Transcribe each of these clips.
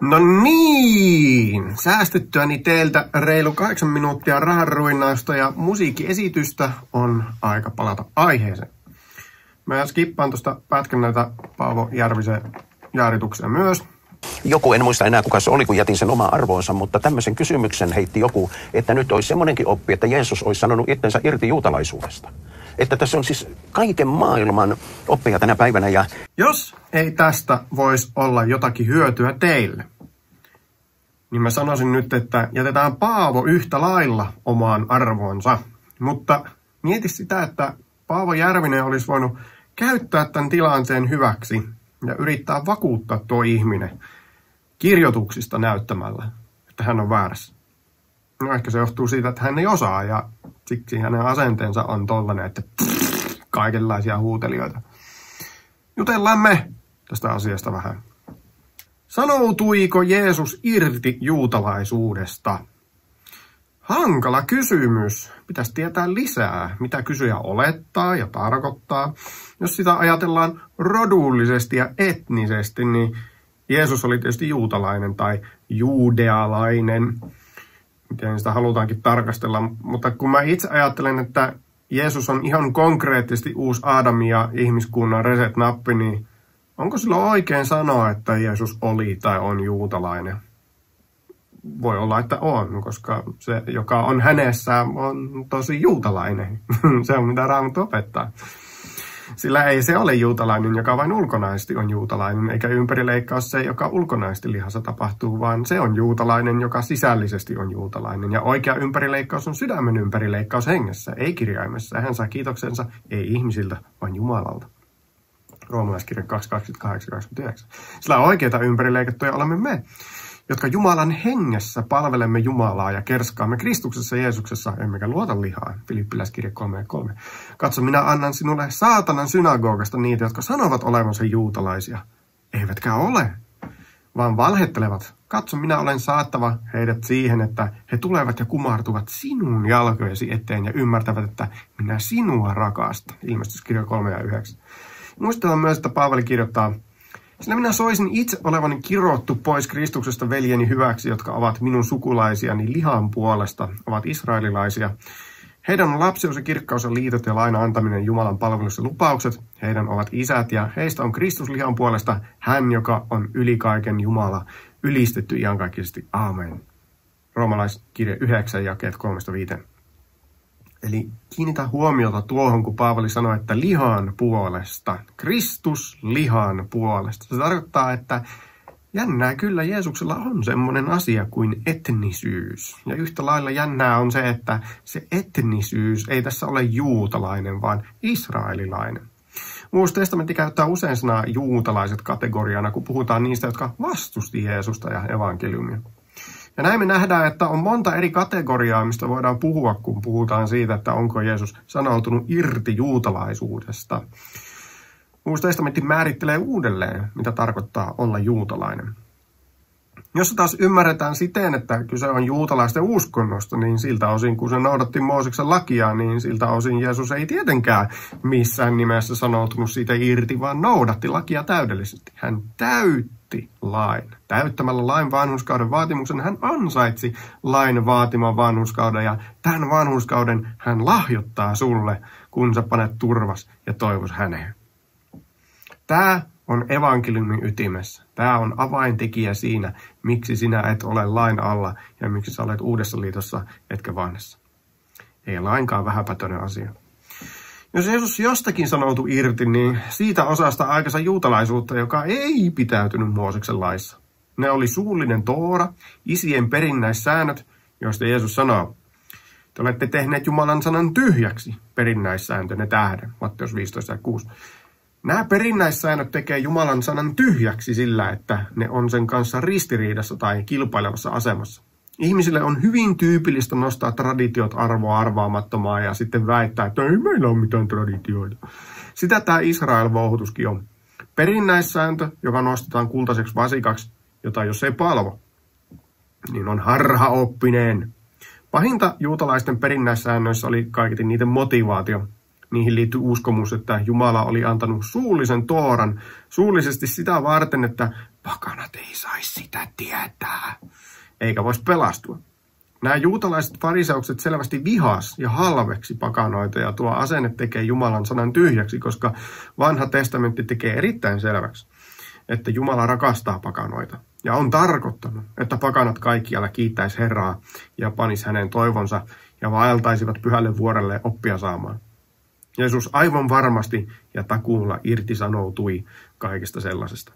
No niin, säästettyäni teiltä reilu 8 minuuttia rahanruinausta ja musiikkiesitystä on aika palata aiheeseen. Mä skippaan tuosta pätkän näitä Paavo Järvisen jaarituksia myös. Joku, en muista enää kuka se oli, kun jätin sen omaan arvoonsa, mutta tämmöisen kysymyksen heitti joku, että nyt olisi semmoinenkin oppi, että Jeesus olisi sanonut itsensä irti juutalaisuudesta. Että tässä on siis kaiken maailman oppeja tänä päivänä. Ja jos ei tästä voisi olla jotakin hyötyä teille, niin mä sanoisin nyt, että jätetään Paavo yhtä lailla omaan arvoonsa. Mutta mieti sitä, että Paavo Järvinen olisi voinut käyttää tämän tilanteen hyväksi ja yrittää vakuuttaa tuo ihminen kirjoituksista näyttämällä, että hän on väärässä. No ehkä se johtuu siitä, että hän ei osaa ja siksi hänen asenteensa on tollainen, että kaikenlaisia huutelijoita. Jutellaan me tästä asiasta vähän. Sanoutuiko Jeesus irti juutalaisuudesta? Hankala kysymys. Pitäisi tietää lisää, mitä kysyjä olettaa ja tarkoittaa. Jos sitä ajatellaan rodullisesti ja etnisesti, niin Jeesus oli tietysti juutalainen tai juudealainen. Miten sitä halutaankin tarkastella. Mutta kun mä itse ajattelen, että Jeesus on ihan konkreettisesti uusi Aadami ja ihmiskunnan reset-nappi, niin onko silloin oikein sanoa, että Jeesus oli tai on juutalainen? Voi olla, että on, koska se, joka on hänessä, on tosi juutalainen. Se on mitä Raamattu opettaa. Sillä ei se ole juutalainen, joka vain ulkonaisesti on juutalainen, eikä ympärileikkaus se, joka ulkonaisesti lihassa tapahtuu, vaan se on juutalainen, joka sisällisesti on juutalainen. Ja oikea ympärileikkaus on sydämen ympärileikkaus hengessä, ei kirjaimessa. Hän saa kiitoksensa ei ihmisiltä, vaan Jumalalta. Roomalaiskirja 2:28-29. Sillä oikeita ympärileikattuja olemme me, jotka Jumalan hengessä palvelemme Jumalaa ja kerskaamme Kristuksessa Jeesuksessa, emmekä luota lihaan. Filippiläiskirja 3:3. Katso, minä annan sinulle saatanan synagogasta niitä, jotka sanovat olevansa juutalaisia. Eivätkä ole, vaan valhettelevat. Katso, minä olen saattava heidät siihen, että he tulevat ja kumartuvat sinun jalkojesi eteen ja ymmärtävät, että minä sinua rakastan. Ilmestyskirja 3:9. Muistetaan myös, että Paavali kirjoittaa, sillä minä soisin itse olevani kirottu pois Kristuksesta veljeni hyväksi, jotka ovat minun sukulaisiani lihan puolesta, ovat israelilaisia. Heidän on lapseus ja kirkkaus ja liitot ja laina antaminen Jumalan palvelussa lupaukset. Heidän ovat isät ja heistä on Kristus lihan puolesta, hän joka on yli kaiken Jumala, ylistetty iankaikkisesti. Aamen. Roomalaiskirja 9, jakeet 3-5. Eli kiinnitä huomiota tuohon, kun Paavali sanoi, että lihan puolesta. Kristus lihan puolesta. Se tarkoittaa, että jännää kyllä Jeesuksella on semmoinen asia kuin etnisyys. Ja yhtä lailla jännää on se, että se etnisyys ei tässä ole juutalainen, vaan israelilainen. Uusi testamentti käyttää usein sanaa juutalaiset kategoriana, kun puhutaan niistä, jotka vastusti Jeesusta ja evankeliumia. Ja näin me nähdään, että on monta eri kategoriaa, mistä voidaan puhua, kun puhutaan siitä, että onko Jeesus sanoutunut irti juutalaisuudesta. Uusi testamentti määrittelee uudelleen, mitä tarkoittaa olla juutalainen. Jos taas ymmärretään siten, että kyse on juutalaisten uskonnosta, niin siltä osin, kun se noudatti Mooseksen lakia, niin siltä osin Jeesus ei tietenkään missään nimessä sanoutunut siitä irti, vaan noudatti lakia täydellisesti. Hän täytti lain. Täyttämällä lain vanhurskauden vaatimuksen hän ansaitsi lain vaatiman vanhurskauden ja tämän vanhurskauden hän lahjoittaa sulle, kun sä panet turvas ja toivos häneen. Tämä on evankeliumin ytimessä. Tämä on avaintekijä siinä, miksi sinä et ole lain alla ja miksi sä olet uudessa liitossa etkä vanhassa. Ei lainkaan vähäpätöinen asia. Jos Jeesus jostakin sanoutui irti, niin siitä osasta aikansa juutalaisuutta, joka ei pitäytynyt Mooseksen laissa. Ne oli suullinen toora, isien perinnäissäännöt, joista Jeesus sanoo, te olette tehneet Jumalan sanan tyhjäksi perinnäissääntönne tähden. Matteus 15:6. Nämä perinnäissäännöt tekee Jumalan sanan tyhjäksi sillä, että ne on sen kanssa ristiriidassa tai kilpailevassa asemassa. Ihmisille on hyvin tyypillistä nostaa traditiot arvoa arvaamattomaan ja sitten väittää, että ei meillä ole mitään traditioita. Sitä tämä Israel-vouhutuskin on. Perinnäissääntö, joka nostetaan kultaiseksi vasikaksi, jota jos ei palvo, niin on harhaoppinen. Pahinta juutalaisten perinnäissäännöissä oli kaiketi niiden motivaatio. Niihin liittyy uskomus, että Jumala oli antanut suullisen Tooran suullisesti sitä varten, että pakanat ei saisi sitä tietää, eikä voisi pelastua. Nämä juutalaiset fariseukset selvästi vihas ja halveksi pakanoita, ja tuo asenne tekee Jumalan sanan tyhjäksi, koska vanha testamentti tekee erittäin selväksi, että Jumala rakastaa pakanoita ja on tarkoittanut, että pakanat kaikkialla kiittäisi Herraa ja panisi hänen toivonsa ja vaeltaisivat pyhälle vuorelle oppia saamaan. Jeesus aivan varmasti ja takuulla irtisanoutui kaikesta sellaisesta.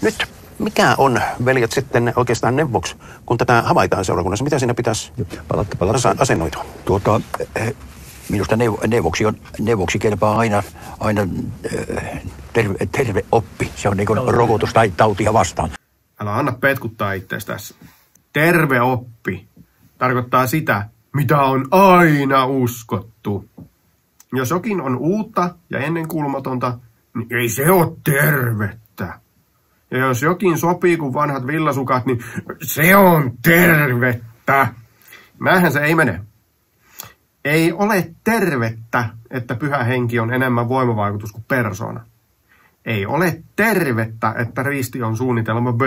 Nyt, mikä on, veljet, sitten oikeastaan neuvoksi, kun tätä havaitaan seurakunnassa? Mitä siinä pitäisi asennoitua? Minusta neuvoksi kelpaa aina terve oppi. Se on niin kuin rokotus tai tautia vastaan. Älä anna petkuttaa itseäsi tässä. Terve oppi tarkoittaa sitä, mitä on aina uskottu. Jos jokin on uutta ja ennenkuulumatonta, niin ei se ole tervettä. Ja jos jokin sopii kuin vanhat villasukat, niin se on tervettä. Näinhän se ei mene. Ei ole tervettä, että pyhä henki on enemmän voimavaikutus kuin persoona. Ei ole tervettä, että risti on suunnitelma B.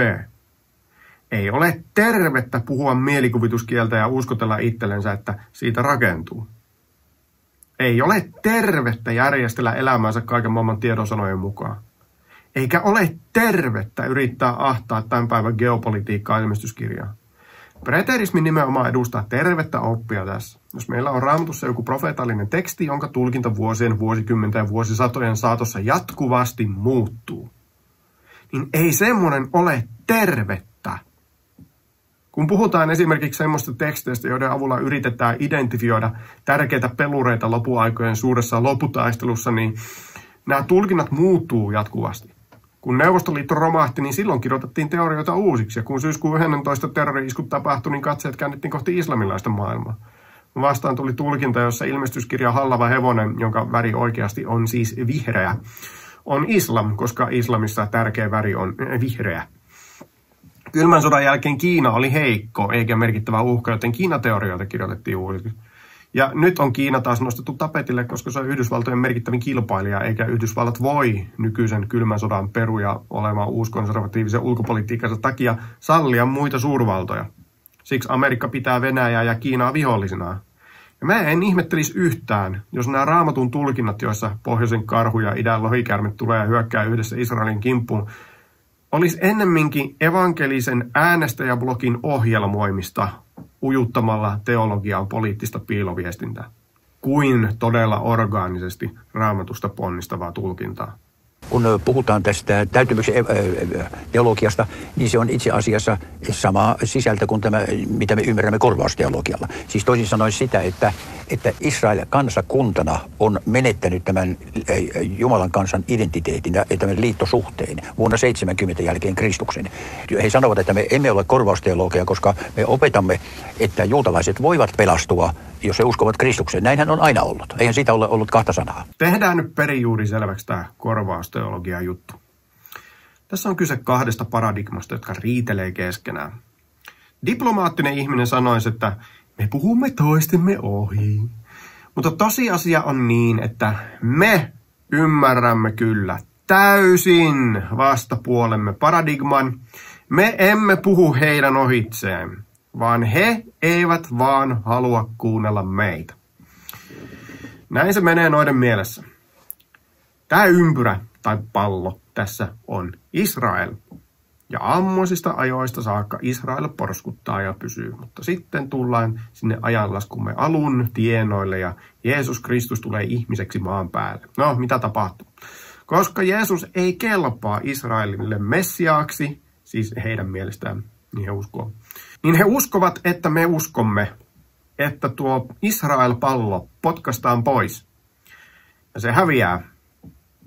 Ei ole tervettä puhua mielikuvituskieltä ja uskotella itsellensä, että siitä rakentuu. Ei ole tervettä järjestellä elämänsä kaiken maailman tiedonsanojen mukaan. Eikä ole tervettä yrittää ahtaa tämän päivän geopolitiikkaa ilmestyskirjaa. Preterismi nimenomaan edustaa tervettä oppia tässä. Jos meillä on Raamatussa joku profeetallinen teksti, jonka tulkinta vuosien, vuosikymmenten ja vuosisatojen saatossa jatkuvasti muuttuu, niin ei semmoinen ole tervettä. Kun puhutaan esimerkiksi semmoista teksteistä, joiden avulla yritetään identifioida tärkeitä pelureita lopuaikojen suuressa loputaistelussa, niin nämä tulkinnat muuttuu jatkuvasti. Kun Neuvostoliitto romahti, niin silloin kirjoitettiin teorioita uusiksi, ja kun syyskuun 11 terrori-iskut tapahtui, niin katseet käännettiin kohti islamilaista maailmaa. Vastaan tuli tulkinta, jossa ilmestyskirja Hallava hevonen, jonka väri oikeasti on siis vihreä, on islam, koska islamissa tärkeä väri on vihreä. Kylmän sodan jälkeen Kiina oli heikko, eikä merkittävä uhka, joten Kiina-teorioita kirjoitettiin uusiksi. Ja nyt on Kiina taas nostettu tapetille, koska se on Yhdysvaltojen merkittävin kilpailija, eikä Yhdysvallat voi nykyisen kylmän sodan peruja olemaan uuskonservatiivisen ulkopolitiikansa takia sallia muita suurvaltoja. Siksi Amerikka pitää Venäjää ja Kiinaa vihollisena. Ja mä en ihmettelisi yhtään, jos nämä Raamatun tulkinnat, joissa pohjoisen karhu ja idän lohikäärme tulee ja hyökkää yhdessä Israelin kimppuun, olisi ennemminkin evankelisen äänestäjäblogin ohjelmoimista ujuttamalla teologiaan poliittista piiloviestintää, kuin todella orgaanisesti Raamatusta ponnistavaa tulkintaa. Kun puhutaan tästä täyttymyksen teologiasta, niin se on itse asiassa sama sisältö kuin tämä, mitä me ymmärrämme korvausteologialla. Siis toisin sanoen sitä, että Israel kansakuntana on menettänyt tämän Jumalan kansan identiteetin ja tämän liittosuhteen vuonna 70 jälkeen Kristuksen. He sanovat, että me emme ole korvausteologia, koska me opetamme, että juutalaiset voivat pelastua, jos he uskovat Kristukseen. Näinhän on aina ollut. Eihän siitä ole ollut kahta sanaa. Tehdään nyt perijuuri selväksi tämä korvausteologian juttu. Tässä on kyse kahdesta paradigmasta, jotka riitelee keskenään. Diplomaattinen ihminen sanoisi, että me puhumme toistemme ohi. Mutta tosiasia on niin, että me ymmärrämme kyllä täysin vastapuolemme paradigman. Me emme puhu heidän ohitseen, vaan he eivät vaan halua kuunnella meitä. Näin se menee noiden mielessä. Tämä ympyrä tai pallo tässä on Israel. Ja ammoisista ajoista saakka Israel porskuttaa ja pysyy. Mutta sitten tullaan sinne ajanlaskumme alun tienoille ja Jeesus Kristus tulee ihmiseksi maan päälle. No, mitä tapahtuu? Koska Jeesus ei kelpaa Israelille messiaaksi, siis heidän mielestään, niin he uskoo. Niin he uskovat, että me uskomme, että tuo Israel-pallo potkastaan pois. Ja se häviää,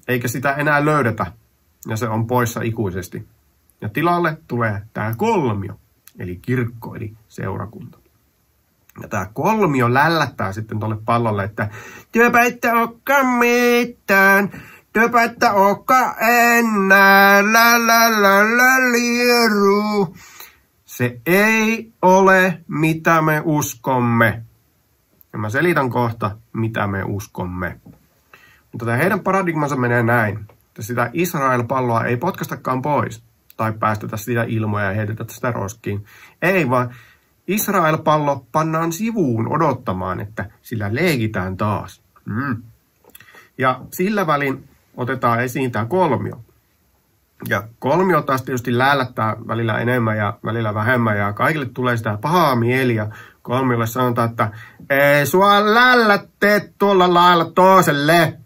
eikä sitä enää löydetä, ja se on poissa ikuisesti. Ja tilalle tulee tämä kolmio, eli kirkko, eli seurakunta. Ja tämä kolmio lällättää sitten tuolle pallolle, että työpä ette olekaan mitään, työpä ette olekaan enää, lieru. Se ei ole, mitä me uskomme. Ja mä selitän kohta, mitä me uskomme. Mutta tämä heidän paradigmansa menee näin, että sitä Israel-palloa ei potkastakaan pois tai päästetä sitä ilmoja ja heitetä sitä roskiin. Ei, vaan Israel-pallo pannaan sivuun odottamaan, että sillä leikitään taas. Ja sillä välin otetaan esiin tämä kolmio. Ja kolmio taas tietysti lällättää välillä enemmän ja välillä vähemmän ja kaikille tulee sitä pahaa mieliä. Kolmiolle sanotaan, että ei sua lällätte tuolla lailla toiselle.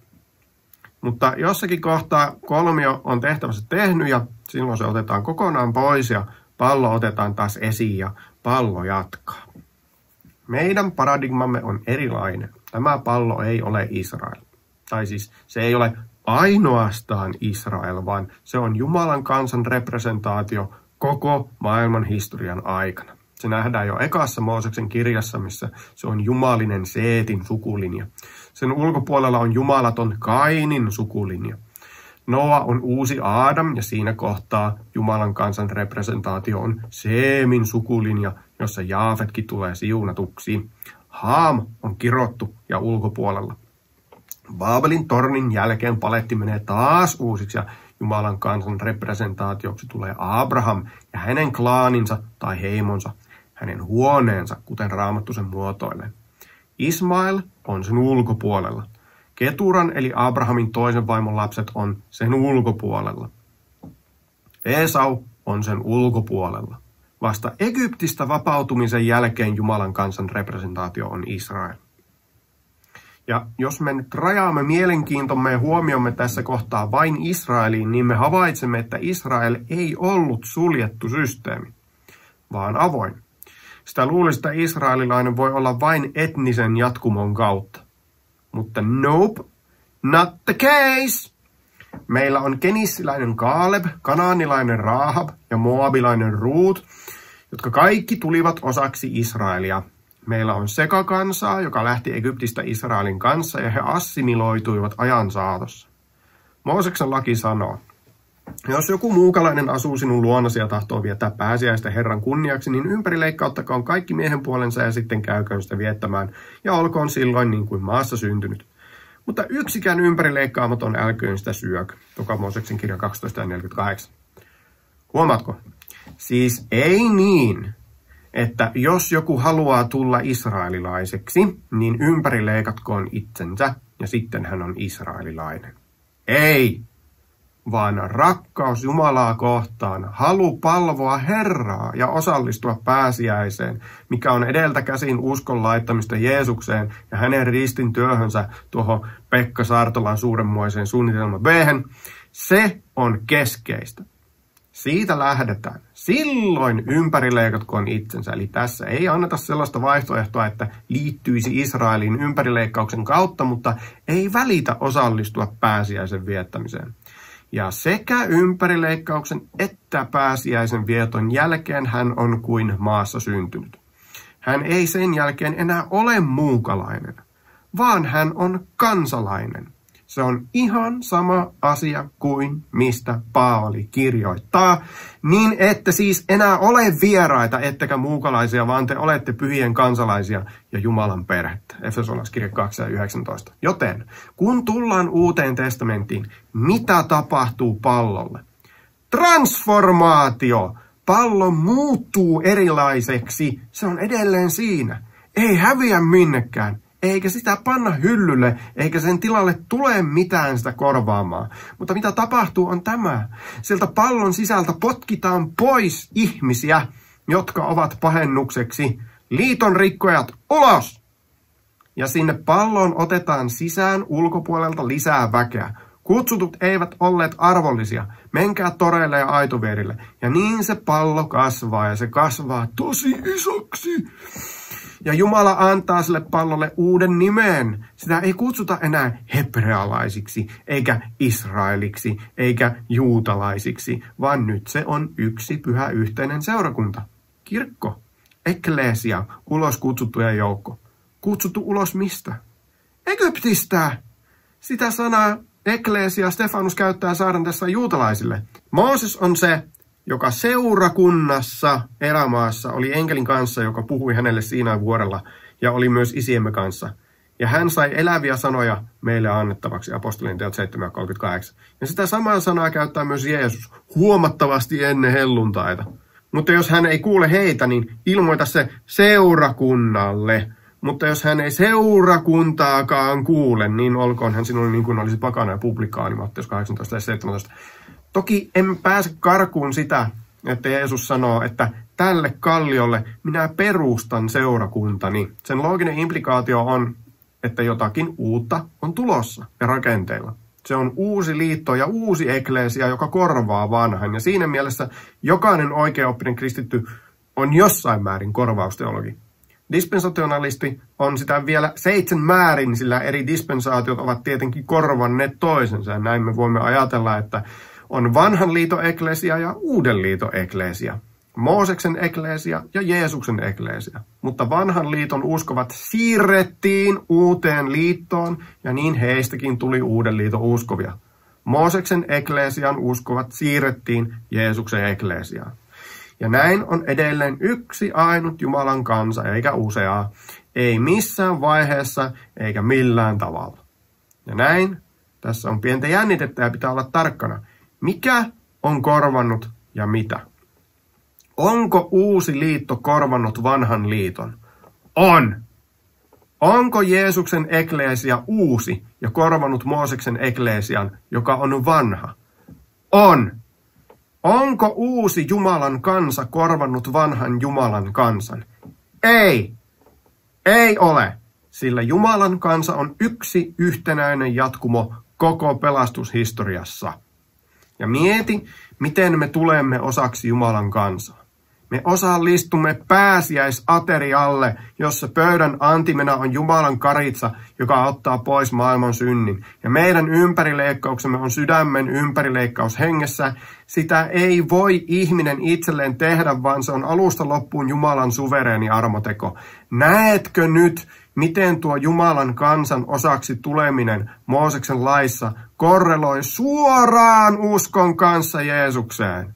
Mutta jossakin kohtaa kolmio on tehtävänsä tehnyt ja silloin se otetaan kokonaan pois ja pallo otetaan taas esiin ja pallo jatkaa. Meidän paradigmamme on erilainen. Tämä pallo ei ole Israel. Tai siis se ei ole ainoastaan Israel, vaan se on Jumalan kansan representaatio koko maailman historian aikana. Se nähdään jo ekassa Mooseksen kirjassa, missä se on jumalinen Seetin sukulinja. Sen ulkopuolella on jumalaton Kainin sukulinja. Noa on uusi Aadam ja siinä kohtaa Jumalan kansan representaatio on Seemin sukulinja, jossa Jaafetkin tulee siunatuksi. Haam on kirottu ja ulkopuolella. Baabelin tornin jälkeen paletti menee taas uusiksi ja Jumalan kansan representaatioksi tulee Abraham ja hänen klaaninsa tai heimonsa, hänen huoneensa, kuten Raamattu sen muotoilee. Ismael on sen ulkopuolella. Keturan eli Abrahamin toisen vaimon lapset on sen ulkopuolella. Esau on sen ulkopuolella. Vasta Egyptistä vapautumisen jälkeen Jumalan kansan representaatio on Israel. Ja jos me nyt rajaamme mielenkiintomme ja huomiomme tässä kohtaa vain Israeliin, niin me havaitsemme, että Israel ei ollut suljettu systeemi, vaan avoin. Sitä luulisi, että israelilainen voi olla vain etnisen jatkumon kautta. Mutta nope, not the case! Meillä on kenissiläinen Kaaleb, kanaanilainen Raahab ja moabilainen Ruut, jotka kaikki tulivat osaksi Israelia. Meillä on sekakansaa, joka lähti Egyptistä Israelin kanssa ja he assimiloituivat ajan saatossa. Mooseksen laki sanoo, jos joku muukalainen asuu sinun luonasi ja tahtoo viettää pääsiäistä Herran kunniaksi, niin ympärileikkauttakoon kaikki miehen puolensa ja sitten käyköön sitä viettämään ja olkoon silloin niin kuin maassa syntynyt. Mutta yksikään ympärileikkaamaton älköön sitä syökö. Toka Mooseksen kirja 12:48. Huomaatko? Siis ei niin, että jos joku haluaa tulla israelilaiseksi, niin ympärileikatkoon itsensä ja sitten hän on israelilainen. Ei, vaan rakkaus Jumalaa kohtaan, halu palvoa Herraa ja osallistua pääsiäiseen, mikä on edeltä käsin uskon laittamista Jeesukseen ja hänen ristin työhönsä tuohon Pekka Saartolan suuremmoiseen suunnitelma B-hän, se on keskeistä. Siitä lähdetään. Silloin ympärileikatkoon itsensä. Eli tässä ei anneta sellaista vaihtoehtoa, että liittyisi Israeliin ympärileikkauksen kautta, mutta ei välitä osallistua pääsiäisen viettämiseen. Ja sekä ympärileikkauksen että pääsiäisen vieton jälkeen hän on kuin maassa syntynyt. Hän ei sen jälkeen enää ole muukalainen, vaan hän on kansalainen. Se on ihan sama asia kuin mistä Paavali kirjoittaa, niin ette siis enää ole vieraita, ettekä muukalaisia, vaan te olette pyhien kansalaisia ja Jumalan perhettä. Efesolaiskirja 2:19. Joten kun tullaan Uuteen testamenttiin, mitä tapahtuu pallolle? Transformaatio! Pallo muuttuu erilaiseksi. Se on edelleen siinä. Ei häviä minnekään. Eikä sitä panna hyllylle, eikä sen tilalle tule mitään sitä korvaamaan. Mutta mitä tapahtuu on tämä. Sieltä pallon sisältä potkitaan pois ihmisiä, jotka ovat pahennukseksi. Liiton rikkojat ulos! Ja sinne palloon otetaan sisään ulkopuolelta lisää väkeä. Kutsutut eivät olleet arvollisia. Menkää toreille ja aitovierille. Ja niin se pallo kasvaa ja se kasvaa tosi isoksi. Ja Jumala antaa sille pallolle uuden nimen. Sitä ei kutsuta enää hebrealaisiksi, eikä israeliksi, eikä juutalaisiksi, vaan nyt se on yksi pyhä yhteinen seurakunta. Kirkko, ekklesia, ulos kutsuttujen joukko. Kutsuttu ulos mistä? Egyptistä! Sitä sanaa ekklesia Stefanus käyttää saarnatessa juutalaisille. Mooses on se, joka seurakunnassa erämaassa oli enkelin kanssa, joka puhui hänelle Siinain vuorella ja oli myös isiemme kanssa. ja hän sai eläviä sanoja meille annettavaksi, apostolien teot 7:38. Ja sitä samaa sanaa käyttää myös Jeesus huomattavasti ennen helluntaita. Mutta jos hän ei kuule heitä, niin ilmoita se seurakunnalle. Mutta jos hän ei seurakuntaakaan kuule, niin olkoon hän sinulle niin kuin olisi pakana ja publikaani, Matteus 18 ja 17. Toki emme pääse karkuun sitä, että Jeesus sanoo, että tälle kalliolle minä perustan seurakuntani. Sen looginen implikaatio on, että jotakin uutta on tulossa ja rakenteilla. Se on uusi liitto ja uusi ekleesia, joka korvaa vanhan. Ja siinä mielessä jokainen oikeaoppinen kristitty on jossain määrin korvausteologi. Dispensationalisti on sitä vielä 7 määrin, sillä eri dispensaatiot ovat tietenkin korvanneet toisensa. Ja näin me voimme ajatella, että on vanhan liiton ekleesia ja uuden liiton ekleesia. Mooseksen ekleesia ja Jeesuksen ekleesia. Mutta vanhan liiton uskovat siirrettiin uuteen liittoon, ja niin heistäkin tuli uuden liiton uskovia. Mooseksen ekleesian uskovat siirrettiin Jeesuksen ekleesiaan. Ja näin on edelleen yksi ainut Jumalan kansa, eikä useaa, ei missään vaiheessa eikä millään tavalla. Ja näin, tässä on pientä jännitettä ja pitää olla tarkkana. Mikä on korvannut ja mitä? Onko uusi liitto korvannut vanhan liiton? On. Onko Jeesuksen ekleesia uusi ja korvannut Mooseksen ekleesian, joka on vanha? On. Onko uusi Jumalan kansa korvannut vanhan Jumalan kansan? Ei. Ei ole, sillä Jumalan kansa on yksi yhtenäinen jatkumo koko pelastushistoriassa. Ja mieti, miten me tulemme osaksi Jumalan kansaa. Me osallistumme pääsiäisaterialle, jossa pöydän antimena on Jumalan karitsa, joka ottaa pois maailman synnin. Ja meidän ympärileikkauksemme on sydämen ympärileikkaus hengessä. Sitä ei voi ihminen itselleen tehdä, vaan se on alusta loppuun Jumalan suvereeni armoteko. Näetkö nyt, miten tuo Jumalan kansan osaksi tuleminen Mooseksen laissa korreloi suoraan uskon kanssa Jeesukseen?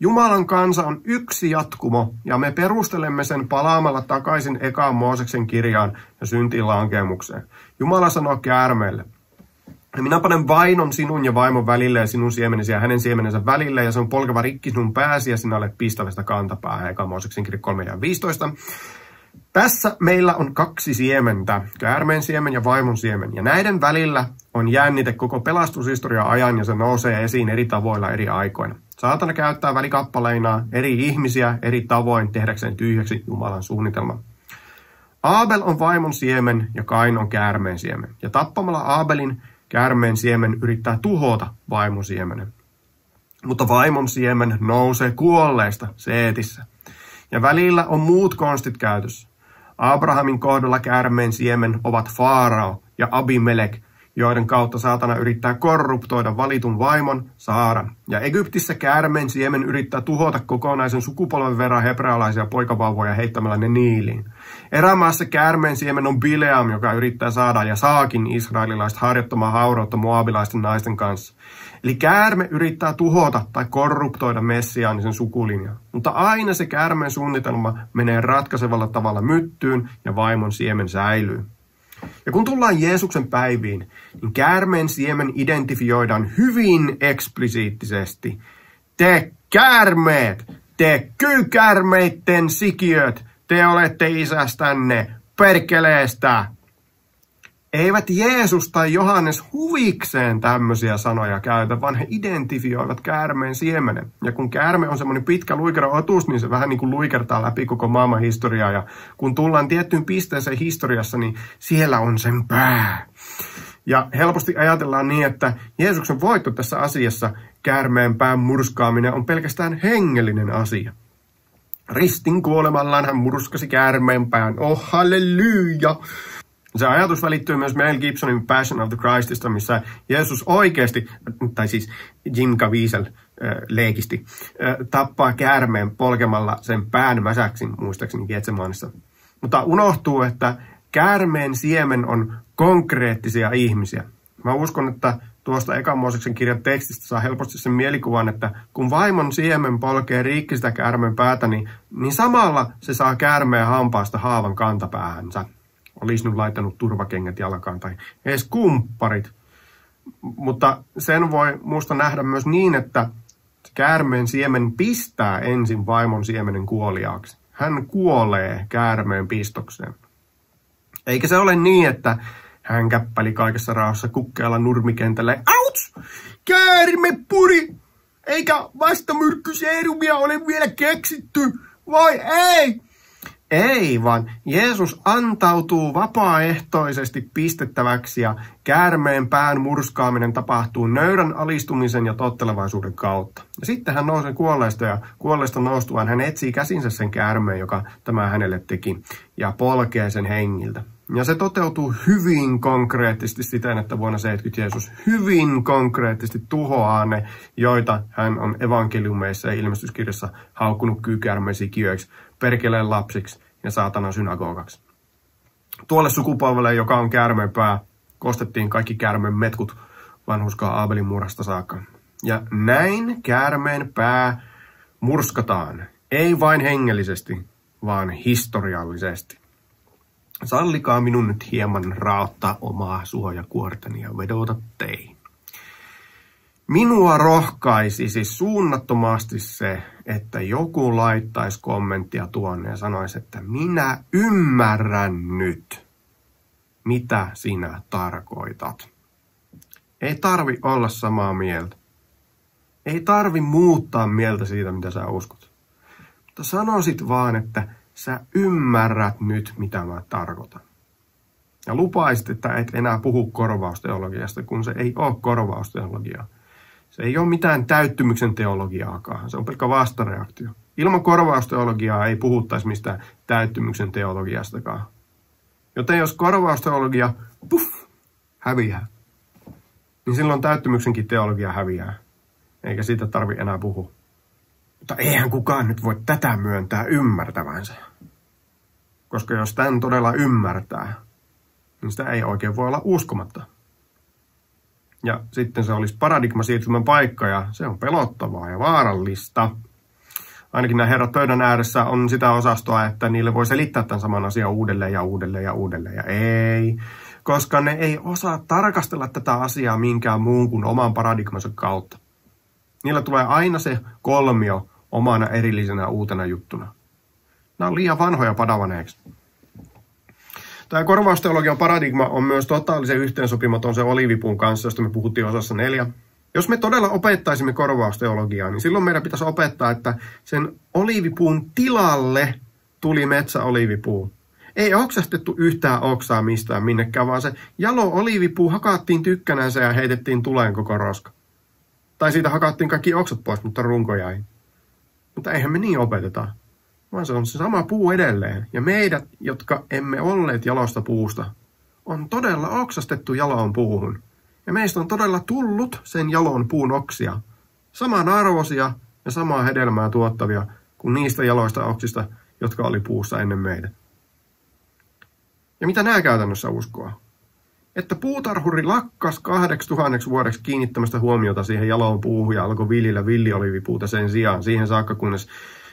Jumalan kansa on yksi jatkumo, ja me perustelemme sen palaamalla takaisin ekaan Mooseksen kirjaan ja syntiin lankemukseen. Jumala sanoo käärmeelle, minä panen vainon sinun ja vaimon välille ja sinun siemenesi ja hänen siemenensä välille, ja se on polkeva rikki sinun pääsi ja sinä olet pistävästä kantapäähän, ekaan Mooseksen kirja 3:15. Tässä meillä on 2 siementä, käärmeen siemen ja vaimon siemen, ja näiden välillä on jännite koko pelastushistorian ajan, ja se nousee esiin eri tavoilla eri aikoina. Saatana käyttää välikappaleina eri ihmisiä eri tavoin tehdäkseen tyhjäksi Jumalan suunnitelman. Aabel on vaimon siemen ja Kain on käärmeen siemen, ja tappamalla Aabelin käärmeen siemen yrittää tuhota vaimon siemenen. Mutta vaimon siemen nousee kuolleista Seetissä, ja välillä on muut konstit käytössä. Abrahamin kohdalla käärmeen siemen ovat Faarao ja Abimelek, joiden kautta saatana yrittää korruptoida valitun vaimon Saaran. Ja Egyptissä käärmeen siemen yrittää tuhota kokonaisen sukupolven verran hebrealaisia poikavauvoja heittämällä ne Niiliin. Erämaassa käärmeen siemen on Bileam, joka yrittää saada ja saakin israelilaiset harjoittamaan haurautta moabilaisten naisten kanssa. Eli käärme yrittää tuhota tai korruptoida messiaanisen sukulinjan. Mutta aina se käärmeen suunnitelma menee ratkaisevalla tavalla myttyyn ja vaimon siemen säilyy. Ja kun tullaan Jeesuksen päiviin, niin käärmeen siemen identifioidaan hyvin eksplisiittisesti. Te käärmeet, te kyykäärmeitten sikiöt, te olette isästänne perkeleestä. Eivät Jeesus tai Johannes huvikseen tämmöisiä sanoja käytä, vaan he identifioivat käärmeen siemenen. Ja kun käärme on semmoinen pitkä luikero-otus, niin se vähän niin kuin luikertaa läpi koko maailman historiaa. Ja kun tullaan tiettyyn pisteeseen historiassa, niin siellä on sen pää. Ja helposti ajatellaan niin, että Jeesuksen voitto tässä asiassa, käärmeen pään murskaaminen, on pelkästään hengellinen asia. Ristin kuolemallaan hän murskasi käärmeen pään. Oh, halleluja! Se ajatus välittyy myös Mel Gibsonin Passion of the Christista, missä Jeesus oikeasti, tai siis Jim Caviezel leikisti, tappaa käärmeen polkemalla sen pään mäsäksin, muistaakseni Getsemanissa. Mutta unohtuu, että käärmeen siemen on konkreettisia ihmisiä. Mä uskon, että tuosta ekan Mooseksen kirjan tekstistä saa helposti sen mielikuvan, että kun vaimon siemen polkee rikki sitä käärmeen päätä, niin samalla se saa käärmeen hampaasta haavan kantapäähänsä. olisi nyt laittanut turvakengät jalkaan tai edes kumpparit. Mutta sen voi musta nähdä myös niin, että käärmeen siemen pistää ensin vaimon siemenen kuoliaaksi. Hän kuolee käärmeen pistokseen. Eikä se ole niin, että hän käppäli kaikessa rauhassa kukkealla nurmikentällä. Auts! Käärme puri! Eikä vastamyrkkyseerumia ole vielä keksitty, vai ei? Ei, vaan Jeesus antautuu vapaaehtoisesti pistettäväksi ja käärmeen pään murskaaminen tapahtuu nöyrän alistumisen ja tottelevaisuuden kautta. Ja sitten hän nousee kuolleesta ja kuolleesta noustuaan hän etsii käsinsä sen käärmeen, joka tämä hänelle teki, ja polkee sen hengiltä. Ja se toteutuu hyvin konkreettisesti siten, että vuonna 70 Jeesus hyvin konkreettisesti tuhoaa ne, joita hän on evankeliumeissa ja ilmestyskirjassa haukkunut kyykäärmeen sikiöiksi, perkeleen lapsiksi ja saatanan synagogaksi. Tuolle sukupolvelle, joka on käärmeen pää, kostettiin kaikki käärmeen metkut vanhurskaan Aabelin murhasta saakka. Ja näin käärmeen pää murskataan, ei vain hengellisesti, vaan historiallisesti. Sallikaa minun nyt hieman raottaa omaa suojakuortani ja vedota teihin. Minua rohkaisisi suunnattomasti se, että joku laittaisi kommenttia tuonne ja sanoisi, että minä ymmärrän nyt, mitä sinä tarkoitat. Ei tarvi olla samaa mieltä. Ei tarvi muuttaa mieltä siitä, mitä sä uskot. Mutta sanoisit vaan, että sä ymmärrät nyt, mitä mä tarkoitan. Ja lupaisit, että et enää puhu korvausteologiasta, kun se ei ole korvausteologiaa. Se ei ole mitään täyttymyksen teologiaakaan. Se on pelkkä vastareaktio. Ilman korvausteologiaa ei puhuttaisi mistään täyttymyksen teologiastakaan. Joten jos korvausteologia häviää, niin silloin täyttymyksenkin teologia häviää. Eikä siitä tarvi enää puhua. Mutta eihän kukaan nyt voi tätä myöntää ymmärtävänsä. Koska jos tämän todella ymmärtää, niin sitä ei oikein voi olla uskomatta. Ja sitten se olisi paradigmasiirtymän paikka ja se on pelottavaa ja vaarallista. Ainakin nämä herrat pöydän ääressä on sitä osastoa, että niille voi selittää tämän saman asian uudelleen ja uudelleen ja uudelleen. Ja ei, koska ne ei osaa tarkastella tätä asiaa minkään muun kuin oman paradigmansa kautta. Niillä tulee aina se kolmio omana erillisenä uutena juttuna. Nämä on liian vanhoja padavaneeksi. Tämä korvausteologian paradigma on myös totaalisen yhteensopimaton se oliivipuun kanssa, josta me puhuttiin osassa 4. Jos me todella opettaisimme korvausteologiaa, niin silloin meidän pitäisi opettaa, että sen oliivipuun tilalle tuli metsäoliivipuu. Ei oksastettu yhtään oksaa mistään minnekään, vaan se jalo oliivipuu hakattiin tykkänänsä ja heitettiin tuleen koko roska. Tai siitä hakattiin kaikki oksat pois, mutta runko jäi. Mutta eihän me niin opeteta, vaan se on se sama puu edelleen. Ja meidät, jotka emme olleet jalosta puusta, on todella oksastettu jaloon puuhun. Ja meistä on todella tullut sen jalon puun oksia. Samanarvoisia ja samaa hedelmää tuottavia kuin niistä jaloista oksista, jotka oli puussa ennen meitä. Ja mitä nämä käytännössä uskoa? Että puutarhuri lakkas 2000 vuodeksi kiinnittämästä huomiota siihen jaloon puuhun ja alkoi viljellä villioliivipuuta sen sijaan. Siihen saakka, kunnes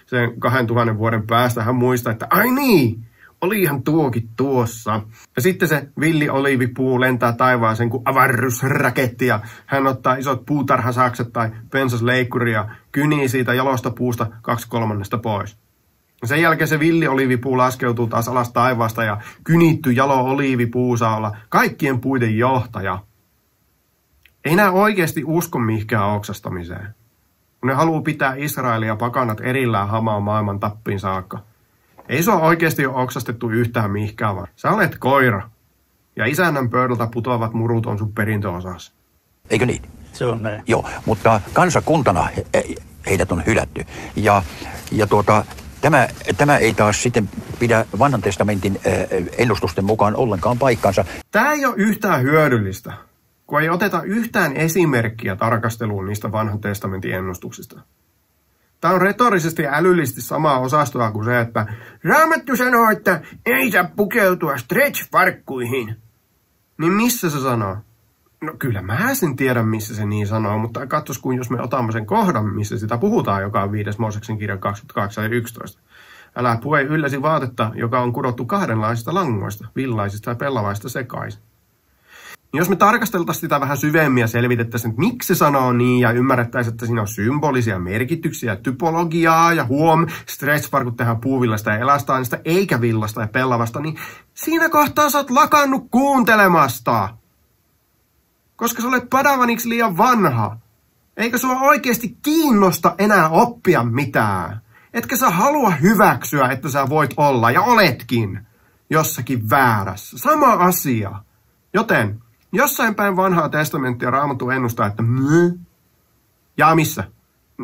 sen 2000 vuoden päästä hän muistaa, että ai niin, olihan tuokin tuossa. Ja sitten se villioliivipuu lentää taivaaseen kuin avaruusraketti ja hän ottaa isot puutarhasakset tai pensasleikkuri ja kynii siitä jalosta puusta 2/3 pois. Sen jälkeen se villioliivipuu laskeutuu taas alas taivaasta ja kynitty jalo oliivipuu saa olla kaikkien puiden johtaja. Ei nämä oikeasti usko mihinkään oksastamiseen. Kun ne haluaa pitää Israelia ja pakanat erillään hamaan maailman tappiin saakka. Ei se ole oikeasti ole oksastettu yhtään mihinkään, vaan sä olet koira. Ja isännän pöydältä putoavat murut on sun perintöosassa. Eikö niin? Se on näin. Joo, mutta kansakuntana heidät on hylätty. Tämä ei taas sitten pidä vanhan testamentin ennustusten mukaan ollenkaan paikkansa. Tämä ei ole yhtään hyödyllistä, kun ei oteta yhtään esimerkkiä tarkasteluun niistä vanhan testamentin ennustuksista. Tämä on retorisesti ja älyllisesti samaa osastoa kuin se, että Raamattu sanoo, että ei saa pukeutua stretch-farkkuihin. Niin missä se sanoo? No kyllä mä sen tiedän, missä se niin sanoo, mutta katsos kun jos me otamme sen kohdan, missä sitä puhutaan, joka on 5. Mooseksen kirja 22 ja 11. Älä pue ylläsi vaatetta, joka on kudottu kahdenlaisista langoista, villaisista ja pellavaista sekaisin. Jos me tarkasteltaisiin sitä vähän syvemmin ja selvitettäisiin, että miksi se sanoo niin ja ymmärrettäisiin, että siinä on symbolisia merkityksiä, typologiaa ja stretchfarkut tehdään puuvillasta ja elastainista eikä villasta ja pellavasta, niin siinä kohtaa sä oot lakannut kuuntelemasta. Koska sä olet padavaniksi liian vanha. Eikä sua oikeasti kiinnosta enää oppia mitään. Etkä sä halua hyväksyä, että sä voit olla ja oletkin jossakin väärässä. Sama asia. Joten jossain päin vanhaa testamenttia Raamattu ennustaa, että ja missä?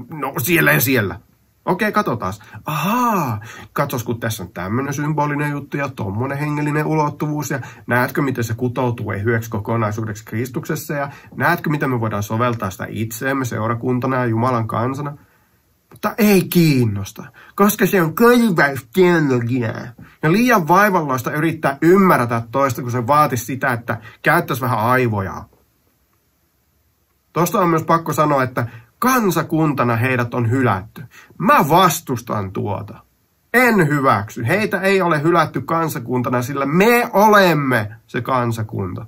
No siellä ja siellä. Okei, katsotaan. Ahaa, katsos kun tässä on tämmöinen symbolinen juttu ja tommonen hengellinen ulottuvuus ja näetkö miten se kutoutuu yhdeksi kokonaisuudeksi Kristuksessa ja näetkö miten me voidaan soveltaa sitä itseemme seurakuntana ja Jumalan kansana. Mutta ei kiinnosta, koska se on kaivaustehnologiaa. Ja liian vaivalloista yrittää ymmärtää toista, kun se vaatisi sitä, että käyttäisi vähän aivoja. Tuosta on myös pakko sanoa, että kansakuntana heidät on hylätty. Mä vastustan tuota. En hyväksy. Heitä ei ole hylätty kansakuntana, sillä me olemme se kansakunta.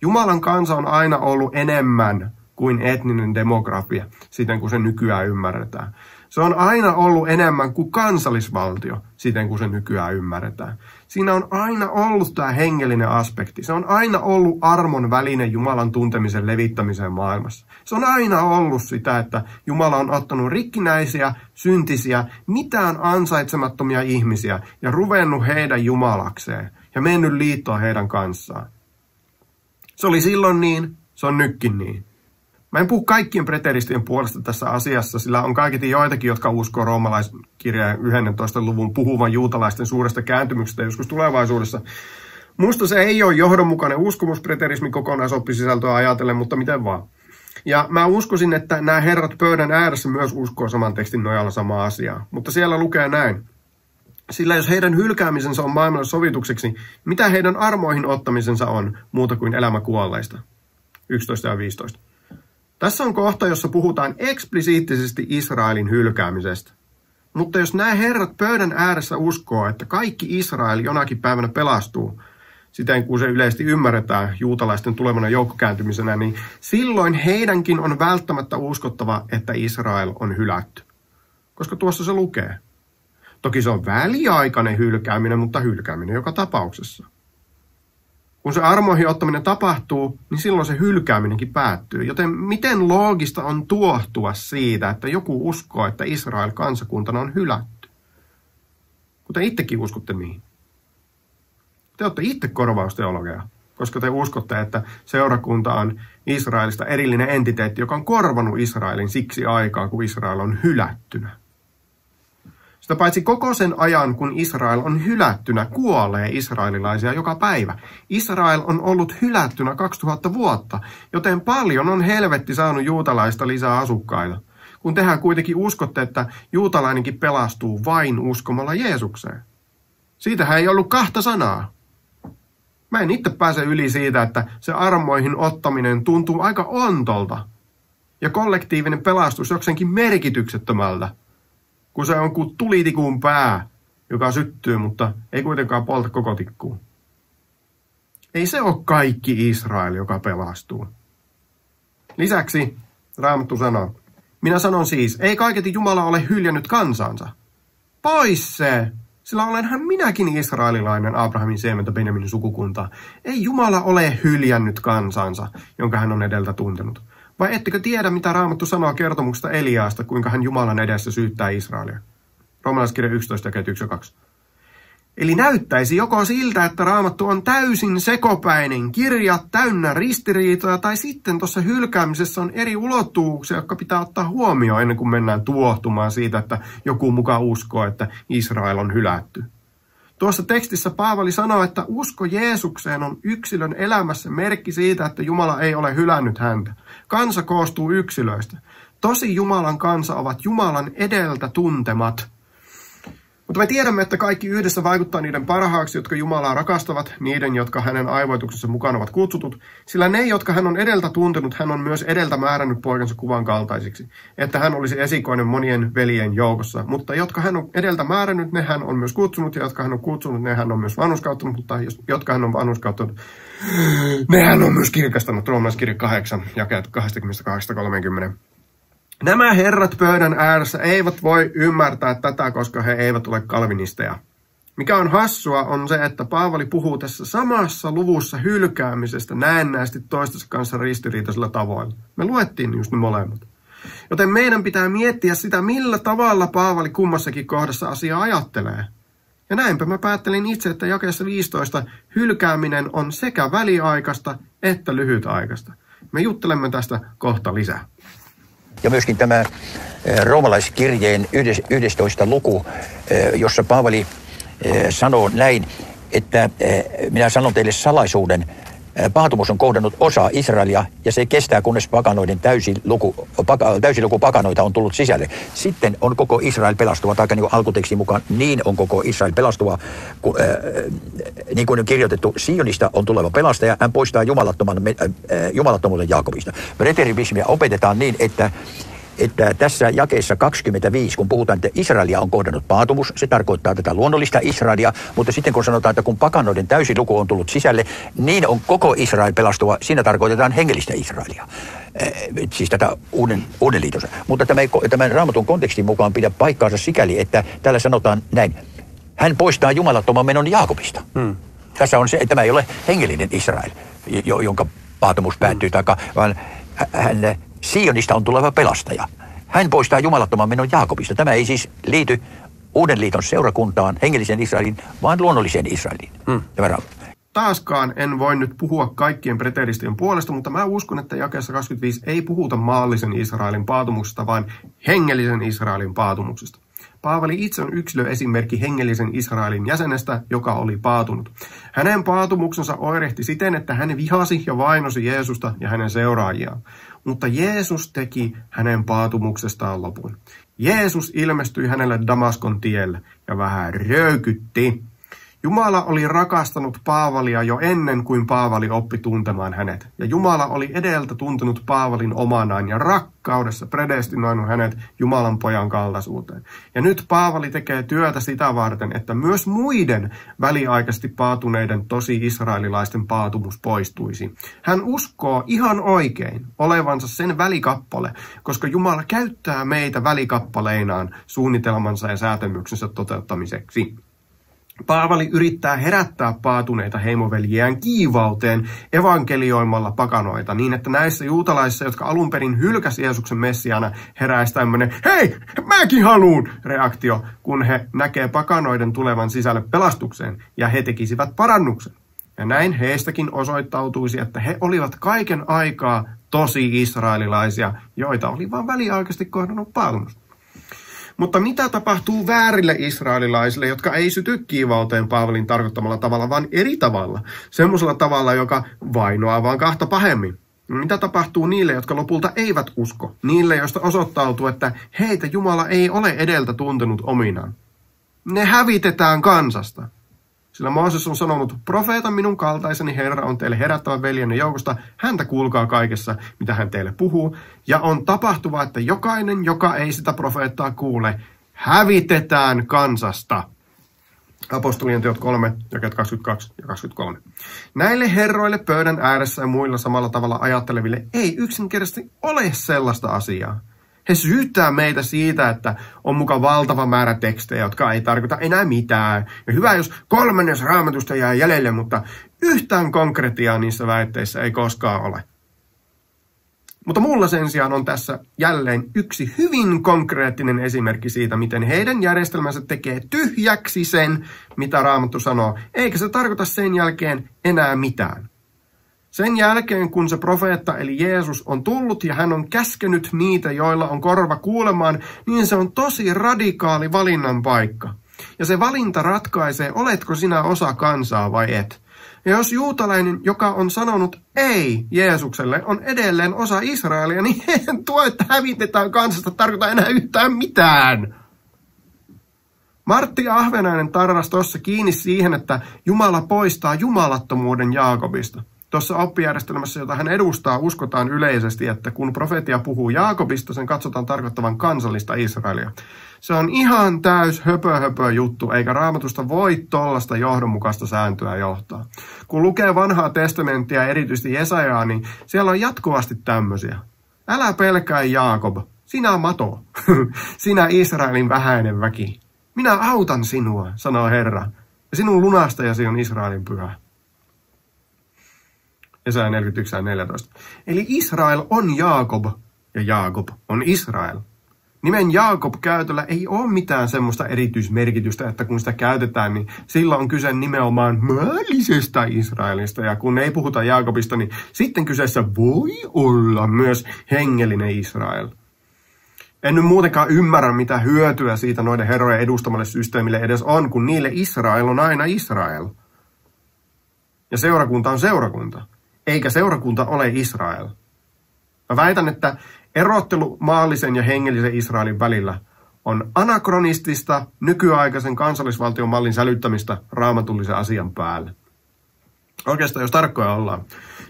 Jumalan kansa on aina ollut enemmän kuin etninen demografia, siten kuin se nykyään ymmärretään. Se on aina ollut enemmän kuin kansallisvaltio, siten kuin se nykyään ymmärretään. Siinä on aina ollut tämä hengellinen aspekti. Se on aina ollut armon väline Jumalan tuntemisen levittämiseen maailmassa. Se on aina ollut sitä, että Jumala on ottanut rikkinäisiä, syntisiä, mitään ansaitsemattomia ihmisiä ja ruvennut heidän Jumalakseen ja mennyt liittoon heidän kanssaan. Se oli silloin niin, se on nytkin niin. Mä en puhu kaikkien preteristien puolesta tässä asiassa, sillä on kaiketi joitakin, jotka uskoo roomalaiskirjeen 11. luvun puhuvan juutalaisten suuresta kääntymyksestä joskus tulevaisuudessa. Musta se ei ole johdonmukainen uskomus preterismin kokonaisoppisisältöä ajatellen, mutta miten vaan. Ja mä uskoisin, että nämä herrat pöydän ääressä myös uskoo saman tekstin nojalla samaa asiaa. Mutta siellä lukee näin. Sillä jos heidän hylkäämisensä on maailmalle sovitukseksi, mitä heidän armoihin ottamisensa on muuta kuin elämä kuolleista? 11 ja 15. Tässä on kohta, jossa puhutaan eksplisiittisesti Israelin hylkäämisestä. Mutta jos nämä herrat pöydän ääressä uskoo, että kaikki Israel jonakin päivänä pelastuu, siten kuin se yleisesti ymmärretään juutalaisten tulevana joukkokääntymisenä, niin silloin heidänkin on välttämättä uskottava, että Israel on hylätty. Koska tuossa se lukee. Toki se on väliaikainen hylkääminen, mutta hylkääminen joka tapauksessa. Kun se armoihin ottaminen tapahtuu, niin silloin se hylkääminenkin päättyy. Joten miten loogista on tuohtua siitä, että joku uskoo, että Israel kansakuntana on hylätty? Kuten itsekin uskotte niin. Te olette itse korvausteologeja, koska te uskotte, että seurakunta on Israelista erillinen entiteetti, joka on korvanut Israelin siksi aikaa, kun Israel on hylättynä. Sitä paitsi koko sen ajan, kun Israel on hylättynä, kuolee israelilaisia joka päivä. Israel on ollut hylättynä 2000 vuotta, joten paljon on helvetti saanut juutalaista lisää asukkaita. Kun tehän kuitenkin uskotte, että juutalainenkin pelastuu vain uskomalla Jeesukseen. Siitähän ei ollut kahta sanaa. Mä en itse pääse yli siitä, että se armoihin ottaminen tuntuu aika ontolta. Ja kollektiivinen pelastus jokseenkin merkityksettömältä. Kun se on kuin tulitikun pää, joka syttyy, mutta ei kuitenkaan polta koko tikkuun. Ei se ole kaikki Israel, joka pelastuu. Lisäksi Raamattu sanoo, minä sanon siis, ei kaiketi Jumala ole hyljännyt kansansa. Pois se, sillä olenhan minäkin israelilainen Abrahamin siementä Benjaminin sukukuntaa. Ei Jumala ole hyljännyt kansansa, jonka hän on edeltä tuntenut. Vai ettekö tiedä, mitä Raamattu sanoo kertomuksesta Eliaasta, kuinka hän Jumalan edessä syyttää Israelia? Roomalaiskirja 11, 1 ja 2. Eli näyttäisi joko siltä, että Raamattu on täysin sekopäinen, kirjat täynnä ristiriitoja, tai sitten tuossa hylkäämisessä on eri ulottuvuuksia, jotka pitää ottaa huomioon ennen kuin mennään tuohtumaan siitä, että joku muka uskoo, että Israel on hylätty. Tuossa tekstissä Paavali sanoo, että usko Jeesukseen on yksilön elämässä merkki siitä, että Jumala ei ole hylännyt häntä. Kansa koostuu yksilöistä. Tosi Jumalan kansa ovat Jumalan edeltä tuntemat. Mutta me tiedämme, että kaikki yhdessä vaikuttaa niiden parhaaksi, jotka Jumalaa rakastavat, niiden, jotka hänen aivoituksensa mukaan ovat kutsutut, sillä ne, jotka hän on edeltä tuntenut, hän on myös edeltä määrännyt poikansa kuvan kaltaisiksi, että hän olisi esikoinen monien veljen joukossa. Mutta jotka hän on edeltä määrännyt, ne hän on myös kutsunut, ja jotka hän on kutsunut, ne hän on myös vanhurskauttanut, mutta jotka hän on vanhurskauttanut, ne hän on myös kirkastanut. Roomalaiskirja 8, jakeet 28-30. Nämä herrat pöydän ääressä eivät voi ymmärtää tätä, koska he eivät ole kalvinisteja. Mikä on hassua on se, että Paavali puhuu tässä samassa luvussa hylkäämisestä näennäisesti toistensa kanssa ristiriitaisilla tavoilla. Me luettiin just ne molemmat. Joten meidän pitää miettiä sitä, millä tavalla Paavali kummassakin kohdassa asiaa ajattelee. Ja näinpä mä päättelin itse, että jakeessa 15 hylkääminen on sekä väliaikaista että lyhytaikaista. Me juttelemme tästä kohta lisää. Ja myöskin tämä roomalaiskirjeen 11. luku, jossa Paavali sanoo näin, että minä sanon teille salaisuuden, paatumus on kohdannut osa Israelia ja se kestää, kunnes pakanoiden täysi luku pakanoita on tullut sisälle. Sitten on koko Israel pelastuva, tai niin kuin alkutekstin mukaan, niin on koko Israel pelastuva. Niin kuin on kirjoitettu, Sionista on tuleva pelastaja, hän poistaa jumalattomuuden Jaakobista. Preteribismia opetetaan niin, että tässä jakeessa 25, kun puhutaan, että Israelia on kohdannut paatumus, se tarkoittaa tätä luonnollista Israelia, mutta sitten kun sanotaan, että kun pakanoiden täysi luku on tullut sisälle, niin on koko Israel pelastuva, siinä tarkoitetaan hengellistä Israelia, siis tätä uuden liitosta. Mutta tämän Raamatun kontekstin mukaan pidä paikkaansa sikäli, että täällä sanotaan näin, hän poistaa jumalattoman menon Jaakobista. Tässä on se, että tämä ei ole hengellinen Israel, jonka paatumus päättyy, vaan hän Sionista on tuleva pelastaja. Hän poistaa jumalattoman menon Jaakobista. Tämä ei siis liity uuden liiton seurakuntaan, hengellisen Israelin, vaan luonnolliseen Israeliin. Taaskaan en voi nyt puhua kaikkien preteristien puolesta, mutta mä uskon, että jakeessa 25 ei puhuta maallisen Israelin paatumuksesta, vaan hengellisen Israelin paatumuksesta. Paavali itse on yksilöesimerkki hengellisen Israelin jäsenestä, joka oli paatunut. Hänen paatumuksensa oirehti siten, että hän vihasi ja vainosi Jeesusta ja hänen seuraajiaan. Mutta Jeesus teki hänen paatumuksestaan lopun. Jeesus ilmestyi hänelle Damaskon tielle ja vähän röykytti. Jumala oli rakastanut Paavalia jo ennen kuin Paavali oppi tuntemaan hänet. Ja Jumala oli edeltä tuntenut Paavalin omanaan ja rakkaudessa predestinoinut hänet Jumalan pojan kaltaisuuteen. Ja nyt Paavali tekee työtä sitä varten, että myös muiden väliaikaisesti paatuneiden tosi-israelilaisten paatumus poistuisi. Hän uskoo ihan oikein olevansa sen välikappale, koska Jumala käyttää meitä välikappaleinaan suunnitelmansa ja säätämyksensä toteuttamiseksi. Paavali yrittää herättää paatuneita heimoveljiään kiivauteen evankelioimalla pakanoita niin, että näissä juutalaisissa, jotka alun perin hylkäsi Jeesuksen Messiana, heräisi tämmöinen "hei, mäkin haluun" reaktio, kun he näkee pakanoiden tulevan sisälle pelastukseen ja he tekisivät parannuksen. Ja näin heistäkin osoittautuisi, että he olivat kaiken aikaa tosi israelilaisia, joita oli vain väliaikaisesti kohdannut paatumus. Mutta mitä tapahtuu väärille israelilaisille, jotka ei syty kiivauteen Paavalin tarkoittamalla tavalla, vaan eri tavalla? Semmoisella tavalla, joka vainoaa vaan kahta pahemmin. Mitä tapahtuu niille, jotka lopulta eivät usko? Niille, joista osoittautuu, että heitä Jumala ei ole edeltä tuntenut ominaan. Ne hävitetään kansasta. Sillä Mooses on sanonut, profeetan minun kaltaiseni Herra on teille herättävä veljenne joukosta, häntä kuulkaa kaikessa, mitä hän teille puhuu. Ja on tapahtuva, että jokainen, joka ei sitä profeettaa kuule, hävitetään kansasta. Apostolien teot 3, jakeet 22 ja 23. Näille herroille pöydän ääressä ja muilla samalla tavalla ajatteleville ei yksinkertaisesti ole sellaista asiaa. He syyttää meitä siitä, että on muka valtava määrä tekstejä, jotka ei tarkoita enää mitään. Ja hyvä, jos 3. raamatusta jää jäljelle, mutta yhtään konkretiaa niissä väitteissä ei koskaan ole. Mutta mulla sen sijaan on tässä jälleen yksi hyvin konkreettinen esimerkki siitä, miten heidän järjestelmänsä tekee tyhjäksi sen, mitä Raamattu sanoo, eikä se tarkoita sen jälkeen enää mitään. Sen jälkeen, kun se profeetta eli Jeesus on tullut ja hän on käskenyt niitä, joilla on korva kuulemaan, niin se on tosi radikaali valinnan paikka. Ja se valinta ratkaisee, oletko sinä osa kansaa vai et. Ja jos juutalainen, joka on sanonut ei Jeesukselle, on edelleen osa Israelia, niin tuo, että hävitetään kansasta, tarkoita enää yhtään mitään. Martti Ahvenainen tarrasi tuossa kiinni siihen, että Jumala poistaa jumalattomuuden Jaakobista. Tuossa oppijärjestelmässä, jota hän edustaa, uskotaan yleisesti, että kun profeetia puhuu Jaakobista, sen katsotaan tarkoittavan kansallista Israelia. Se on ihan täys höpö juttu, eikä Raamatusta voi tollaista johdonmukaista sääntöä johtaa. Kun lukee vanhaa testamenttia, erityisesti Jesajaa, niin siellä on jatkuvasti tämmöisiä. Älä pelkää Jaakob, sinä mato, sinä Israelin vähäinen väki. Minä autan sinua, sanoo Herra, ja sinun lunastajasi on Israelin pyhä. Jesaja 41:14. Eli Israel on Jaakob ja Jaakob on Israel. Nimen Jaakob käytöllä ei ole mitään semmoista erityismerkitystä, että kun sitä käytetään, niin silloin on kyse nimenomaan maallisesta Israelista. Ja kun ei puhuta Jaakobista, niin sitten kyseessä voi olla myös hengellinen Israel. En nyt muutenkaan ymmärrä, mitä hyötyä siitä noiden herrojen edustamalle systeemille edes on, kun niille Israel on aina Israel. Ja seurakunta on seurakunta. Eikä seurakunta ole Israel. Mä väitän, että erottelu maallisen ja hengellisen Israelin välillä on anakronistista nykyaikaisen kansallisvaltion mallin sälyttämistä raamatullisen asian päälle. Oikeastaan, jos tarkkoja ollaan,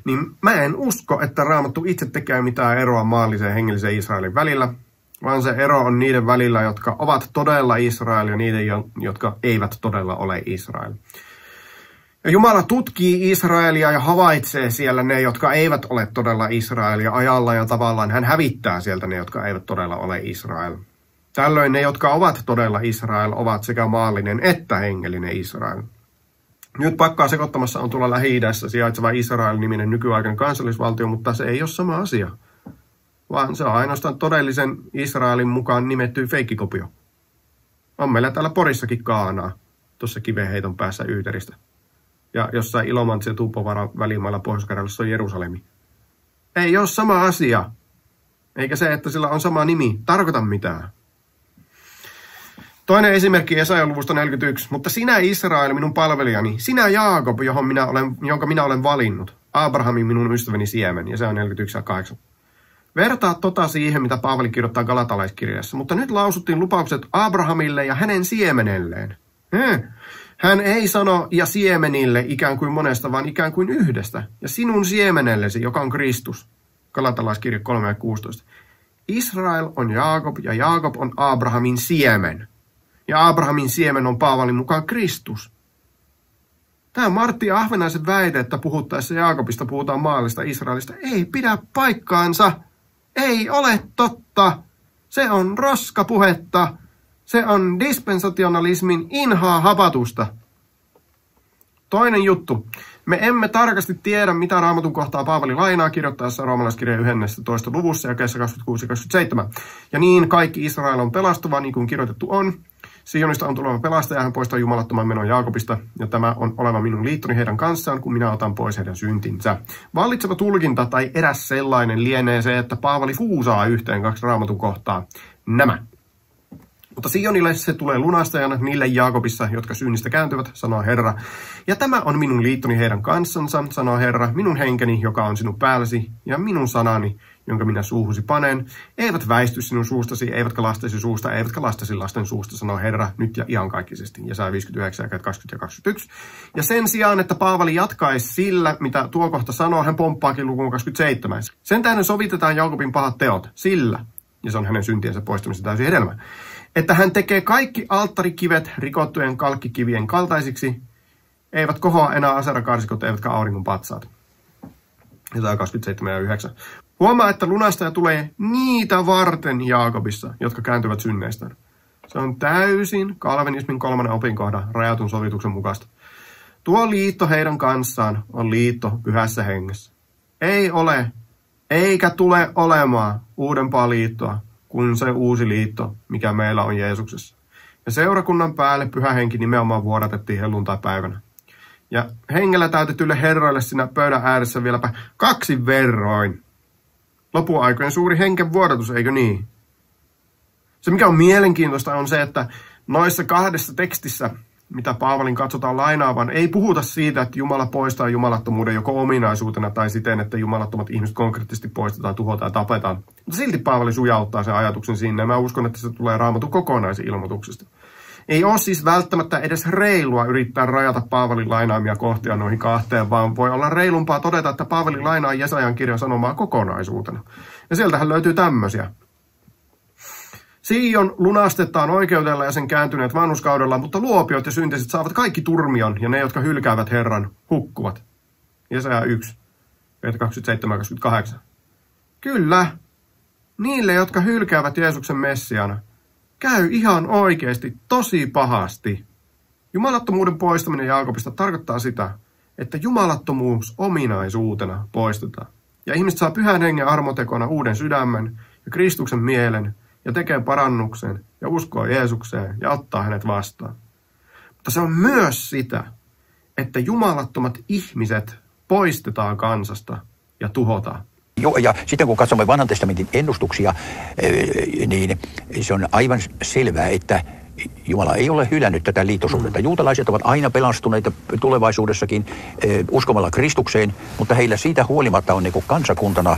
niin mä en usko, että Raamattu itse tekee mitään eroa maallisen ja hengellisen Israelin välillä, vaan se ero on niiden välillä, jotka ovat todella Israel ja niiden, jotka eivät todella ole Israel. Ja Jumala tutkii Israelia ja havaitsee siellä ne, jotka eivät ole todella Israelia ajalla ja tavallaan hän hävittää sieltä ne, jotka eivät todella ole Israel. Tällöin ne, jotka ovat todella Israel, ovat sekä maallinen että hengellinen Israel. Nyt pakkaa sekoittamassa on tuolla Lähi-idässä sijaitseva Israel-niminen nykyaikainen kansallisvaltio, mutta se ei ole sama asia, vaan se on ainoastaan todellisen Israelin mukaan nimetty feikkikopio. On meillä täällä Porissakin Kaanaa, tuossa kivenheiton päässä Yyteristä. Ja jossain Ilomantsi ja Tuupovaaran välimailla Pohjois-Karjalassa on Jerusalemi. Ei ole sama asia. Eikä se, että sillä on sama nimi, tarkoita mitään. Toinen esimerkki Jesajan luvusta 41. Mutta sinä Israel, minun palvelijani, sinä Jaakob, jonka minä olen valinnut, Abrahamin minun ystäväni siemen. Jesaja 41:8. Vertaa tota siihen, mitä Paavali kirjoittaa Galatalaiskirjassa. Mutta nyt lausuttiin lupaukset Abrahamille ja hänen siemenelleen. Hän ei sano ja siemenille ikään kuin monesta, vaan ikään kuin yhdestä. Ja sinun siemenellesi, joka on Kristus. Galatalaiskirja 3:16. Israel on Jaakob ja Jaakob on Abrahamin siemen. Ja Abrahamin siemen on Paavalin mukaan Kristus. Tämä Martti Ahvenaisen väite, että puhuttaessa Jaakobista puhutaan maallista Israelista, ei pidä paikkaansa. Ei ole totta. Se on roskapuhetta. Se on dispensationalismin inhaa hapatusta. Toinen juttu. Me emme tarkasti tiedä, mitä Raamatun kohtaa Paavali lainaa kirjoittaessa roomalaiskirjan 11. luvussa jakeessa 26 ja 27. Ja niin kaikki Israel on pelastava, niin kuin kirjoitettu on. Sionista on tuleva pelastaja, hän poistaa jumalattoman menon Jaakobista, ja tämä on oleva minun liittoni heidän kanssaan, kun minä otan pois heidän syntinsä. Vallitseva tulkinta tai eräs sellainen lienee se, että Paavali fuusaa yhteen kaksi Raamatun kohtaa. Nämä. Mutta Sionille se tulee lunastajana niille Jaakobissa, jotka synnistä kääntyvät, sanoo Herra. Ja tämä on minun liittoni heidän kanssansa, sanoo Herra, minun henkeni, joka on sinun päälläsi, ja minun sanani, jonka minä suuhusi panen, eivät väisty sinun suustasi, eivätkä lastesi suusta, eivätkä lastesi lasten suusta, sanoo Herra, nyt ja iankaikkisesti. Jesaja 59, 20 ja 21. Ja sen sijaan, että Paavali jatkaisi sillä, mitä tuo kohta sanoo, hän pomppaakin lukuun 27. Sen tähden sovitetaan Jaakobin pahat teot, sillä, ja se on hänen syntiensä poistamisen täysin hedelmä, että hän tekee kaikki alttarikivet rikottujen kalkkikivien kaltaisiksi, eivät kohoa enää aserakarsikot, eivätkä auringon patsaat. Jesaja 27 ja 9. Huomaa, että lunastaja tulee niitä varten Jaakobissa, jotka kääntyvät synneistään. Se on täysin kalvinismin 3. opinkohdan rajatun sovituksen mukaista. Tuo liitto heidän kanssaan on liitto pyhässä hengessä. Ei ole, eikä tule olemaan uudempaa liittoa kuin se uusi liitto, mikä meillä on Jeesuksessa. Ja seurakunnan päälle pyhä henki nimenomaan vuodatettiin helluntai-päivänä. Ja hengellä täytetylle herroille siinä pöydän ääressä vieläpä 2 verroin. Lopuaikojen suuri henken vuodatus, eikö niin? Se, mikä on mielenkiintoista, on se, että noissa 2 tekstissä, mitä Paavalin katsotaan lainaavan, ei puhuta siitä, että Jumala poistaa jumalattomuuden joko ominaisuutena tai siten, että jumalattomat ihmiset konkreettisesti poistetaan, tuhotaan ja tapetaan. Mutta silti Paavali sujauttaa sen ajatuksen sinne, ja mä uskon, että se tulee Raamatun kokonaisilmoituksesta. Ei ole siis välttämättä edes reilua yrittää rajata Paavalin lainaamia kohtia noihin kahteen, vaan voi olla reilumpaa todeta, että Paavali lainaa Jesajan kirjan sanomaa kokonaisuutena. Ja sieltähän löytyy tämmöisiä. Sion lunastetaan oikeudella ja sen kääntyneet vanhurskaudella, mutta luopiot ja syntiset saavat kaikki turmion, ja ne, jotka hylkäävät Herran, hukkuvat. Jesaja 1, 27-28. Kyllä, niille, jotka hylkäävät Jeesuksen Messiana, käy ihan oikeasti tosi pahasti. Jumalattomuuden poistaminen Jaakobista tarkoittaa sitä, että jumalattomuus ominaisuutena poistetaan. Ja ihmiset saa Pyhän Hengen armotekona uuden sydämen ja Kristuksen mielen ja tekee parannuksen ja uskoo Jeesukseen ja ottaa hänet vastaan. Mutta se on myös sitä, että jumalattomat ihmiset poistetaan kansasta ja tuhotaan. Joo, ja sitten kun katsomme Vanhan testamentin ennustuksia, niin se on aivan selvää, että Jumala ei ole hylännyt tätä liittosuhdetta. Juutalaiset ovat aina pelastuneita tulevaisuudessakin uskomalla Kristukseen, mutta heillä siitä huolimatta on niin kuin kansakuntana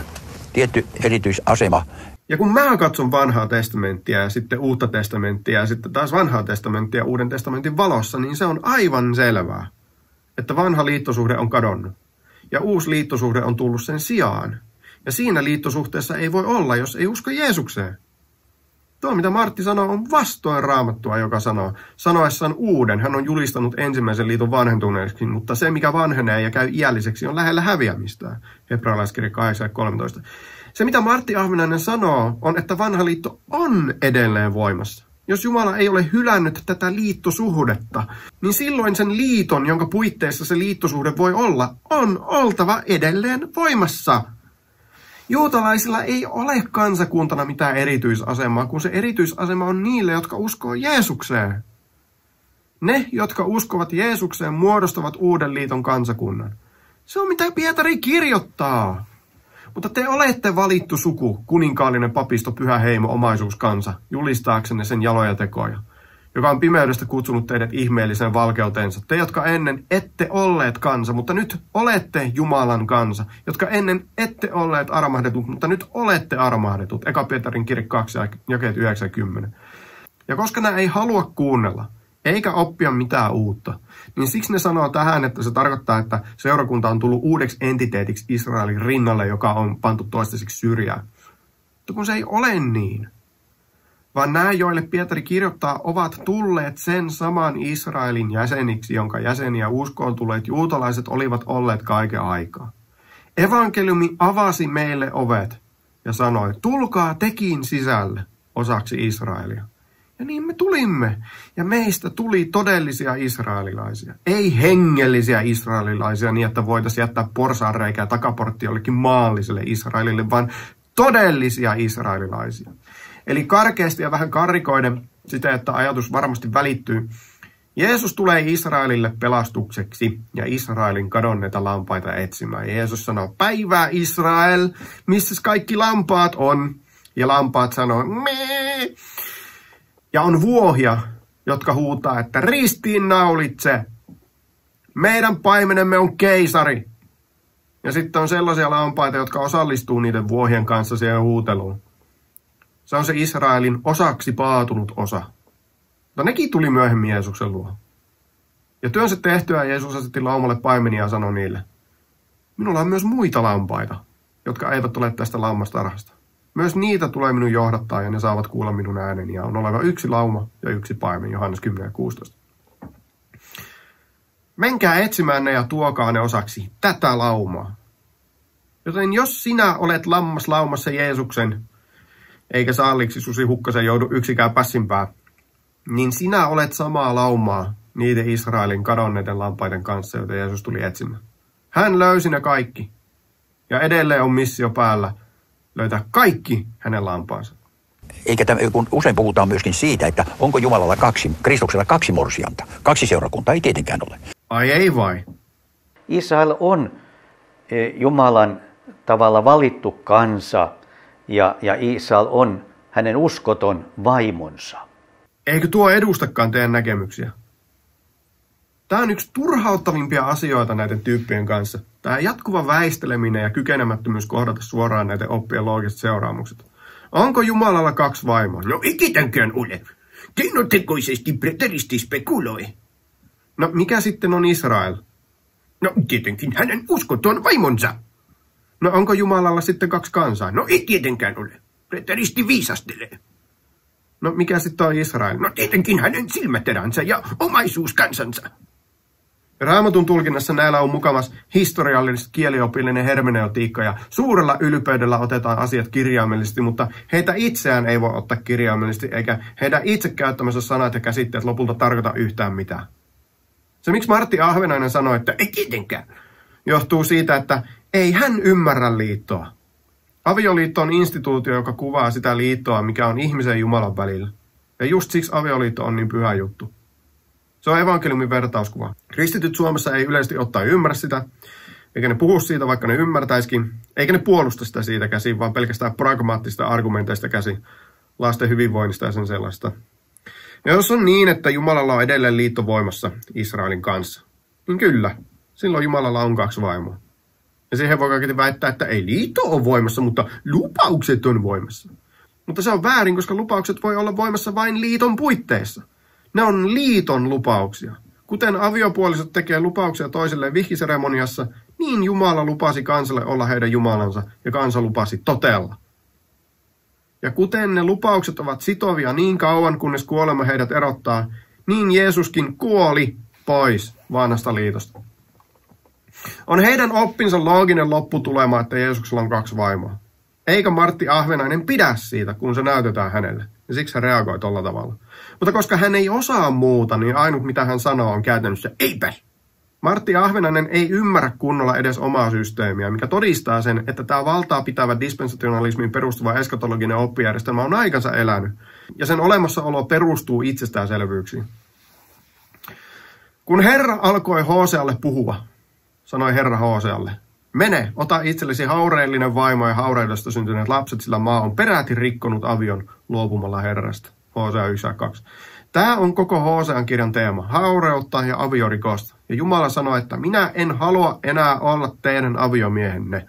tietty erityisasema. Ja kun mä katson Vanhaa testamenttia ja sitten Uutta testamenttia ja sitten taas Vanhaa testamenttia Uuden testamentin valossa, niin se on aivan selvää, että vanha liittosuhde on kadonnut ja uusi liittosuhde on tullut sen sijaan. Ja siinä liittosuhteessa ei voi olla, jos ei usko Jeesukseen. Tuo, mitä Martti sanoo, on vastoin Raamattua, joka sanoo. Sanoessaan uuden, hän on julistanut ensimmäisen liiton vanhentuneeksi, mutta se, mikä vanhenee ja käy iälliseksi, on lähellä häviämistä. Hebrealaiskirja 8:13. Se, mitä Martti Ahvenainen sanoo, on, että vanha liitto on edelleen voimassa. Jos Jumala ei ole hylännyt tätä liittosuhdetta, niin silloin sen liiton, jonka puitteissa se liittosuhde voi olla, on oltava edelleen voimassa. Juutalaisilla ei ole kansakuntana mitään erityisasemaa, kun se erityisasema on niille, jotka uskoo Jeesukseen. Ne, jotka uskovat Jeesukseen, muodostavat uuden liiton kansakunnan. Se on mitä Pietari kirjoittaa. Mutta te olette valittu suku, kuninkaallinen papisto, pyhä heimo, omaisuuskansa, julistaaksenne sen jaloja tekoja, joka on pimeydestä kutsunut teidät ihmeelliseen valkeuteensa. Te, jotka ennen ette olleet kansa, mutta nyt olette Jumalan kansa. Jotka ennen ette olleet armahdetut, mutta nyt olette armahdetut. Eka Pietarin kirja 2, jakeet 9-10. Ja koska nämä ei halua kuunnella, eikä oppia mitään uutta, niin siksi ne sanoo tähän, että se tarkoittaa, että seurakunta on tullut uudeksi entiteetiksi Israelin rinnalle, joka on pantu toistaiseksi syrjään. Mutta kun se ei ole niin, vaan nämä, joille Pietari kirjoittaa, ovat tulleet sen saman Israelin jäseniksi, jonka jäseniä uskoon tulleet juutalaiset olivat olleet kaiken aikaa. Evankeliumi avasi meille ovet ja sanoi, tulkaa tekin sisälle osaksi Israelia. Ja niin me tulimme. Ja meistä tuli todellisia israelilaisia. Ei hengellisiä israelilaisia niin, että voitaisiin jättää porsaanreikää takaportti jollekin maalliselle Israelille, vaan todellisia israelilaisia. Eli karkeasti ja vähän karrikoiden sitä, että ajatus varmasti välittyy. Jeesus tulee Israelille pelastukseksi ja Israelin kadonneita lampaita etsimään. Ja Jeesus sanoo, päivää Israel, missä kaikki lampaat on? Ja lampaat sanoo, mee. Ja on vuohia, jotka huutaa, että ristiinnaulitse. Meidän paimenemme on keisari. Ja sitten on sellaisia lampaita, jotka osallistuu niiden vuohien kanssa siihen huuteluun. Se on se Israelin osaksi paatunut osa. Mutta nekin tuli myöhemmin Jeesuksen luo. Ja työnsä tehtyä Jeesus asetti laumalle paimenia ja sanoi niille, minulla on myös muita lampaita, jotka eivät ole tästä lammastarhasta. Myös niitä tulee minun johdattaa ja ne saavat kuulla minun ääneni ja on oleva yksi lauma ja yksi paimen, Johannes 10:16. Menkää etsimään ne ja tuokaa ne osaksi tätä laumaa. Joten jos sinä olet lammas laumassa Jeesuksen, eikä saalliksi susi hukkasen joudu yksikään pässinpää, niin sinä olet samaa laumaa niiden Israelin kadonneiden lampaiden kanssa, joita Jeesus tuli etsimään. Hän löysi ne kaikki. Ja edelleen on missio päällä löytää kaikki hänen lampaansa. Eikä kun usein puhutaan myöskin siitä, että onko Jumalalla Kristuksella kaksi morsianta. Kaksi seurakuntaa ei tietenkään ole. Ai ei vai? Israel on Jumalan tavalla valittu kansa ja Israel on hänen uskoton vaimonsa. Eikö tuo edustakaan teidän näkemyksiä? Tämä on yksi turhauttavimpia asioita näiden tyyppien kanssa. Tämä jatkuva väisteleminen ja kykenemättömyys kohdata suoraan näiden oppien loogiset seuraamukset. Onko Jumalalla kaksi vaimoa? No ikitenkään ole. Keinotekoisesti preteristi spekuloi. No, mikä sitten on Israel? No, tietenkin hänen uskoton vaimonsa. No, onko Jumalalla sitten kaksi kansaa? No, ei tietenkään ole. Preteristi viisastelee. No, mikä sitten on Israel? No, tietenkin hänen silmäteränsä ja omaisuuskansansa. Raamatun tulkinnassa näillä on mukamas historiallisesti kieliopillinen hermeneutiikka ja suurella ylpeydellä otetaan asiat kirjaimellisesti, mutta heitä itseään ei voi ottaa kirjaimellisesti eikä heidän itse käyttämänsä sanat ja käsitteet lopulta tarkoita yhtään mitään. Se, miksi Martti Ahvenainen sanoi, että ei tietenkään, johtuu siitä, että ei hän ymmärrä liittoa. Avioliitto on instituutio, joka kuvaa sitä liittoa, mikä on ihmisen ja Jumalan välillä. Ja just siksi avioliitto on niin pyhä juttu. Se on evankeliumin vertauskuva. Kristityt Suomessa ei yleisesti ottaen ymmärrä sitä, eikä ne puhu siitä, vaikka ne ymmärtäisikin, eikä ne puolusta sitä siitä käsin, vaan pelkästään pragmaattista argumenteista käsin, lasten hyvinvoinnista ja sen sellaista. Ja jos on niin, että Jumalalla on edelleen liitto voimassa Israelin kanssa, niin kyllä, silloin Jumalalla on kaksi vaimoa. Ja siihen voi kaiketi väittää, että ei liitto ole voimassa, mutta lupaukset on voimassa. Mutta se on väärin, koska lupaukset voi olla voimassa vain liiton puitteissa. Ne on liiton lupauksia. Kuten aviopuolisot tekee lupauksia toisilleen vihkiseremoniassa, niin Jumala lupasi kansalle olla heidän Jumalansa ja kansa lupasi totella. Ja kuten ne lupaukset ovat sitovia niin kauan, kunnes kuolema heidät erottaa, niin Jeesuskin kuoli pois vanhasta liitosta. On heidän oppinsa looginen lopputulema, että Jeesuksella on kaksi vaimoa. Eikä Martti Ahvenainen pidä siitä, kun se näytetään hänelle. Ja siksi hän reagoi tolla tavalla. Mutta koska hän ei osaa muuta, niin ainut mitä hän sanoo on käytännössä eipäs. Martti Ahvenainen ei ymmärrä kunnolla edes omaa systeemiä, mikä todistaa sen, että tämä valtaa pitävä dispensationalismiin perustuva eskatologinen oppijärjestelmä on aikansa elänyt. Ja sen olemassaolo perustuu itsestäänselvyyksiin. Kun Herra alkoi Hosealle puhua, sanoi Herra Hosealle, mene, ota itsellesi haureellinen vaimo ja haureudesta syntyneet lapset, sillä maa on peräti rikkonut avion luopumalla Herrasta. Hosea 1:2. Tämä on koko Hosean kirjan teema, haureutta ja aviorikosta. Ja Jumala sanoi, että minä en halua enää olla teidän aviomiehenne.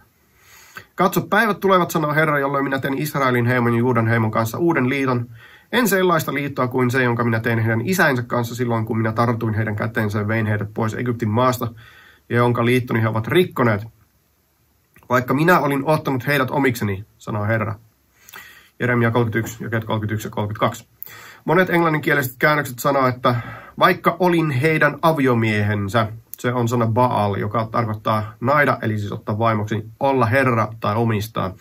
Katso, päivät tulevat, sanoo Herra, jolloin minä teen Israelin heimon ja Juudan heimon kanssa uuden liiton. En sellaista liittoa kuin se, jonka minä tein heidän isänsä kanssa silloin, kun minä tartuin heidän käteensä ja vein heidät pois Egyptin maasta, ja jonka liittoni he ovat rikkoneet. Vaikka minä olin ottanut heidät omikseni, sanoo Herra. Jeremia 31, jakeet 31 ja 32. Monet englanninkieliset käännökset sanoo, että vaikka olin heidän aviomiehensä, se on sana Baal, joka tarkoittaa naida, eli siis ottaa vaimoksi, olla herra tai omistaa.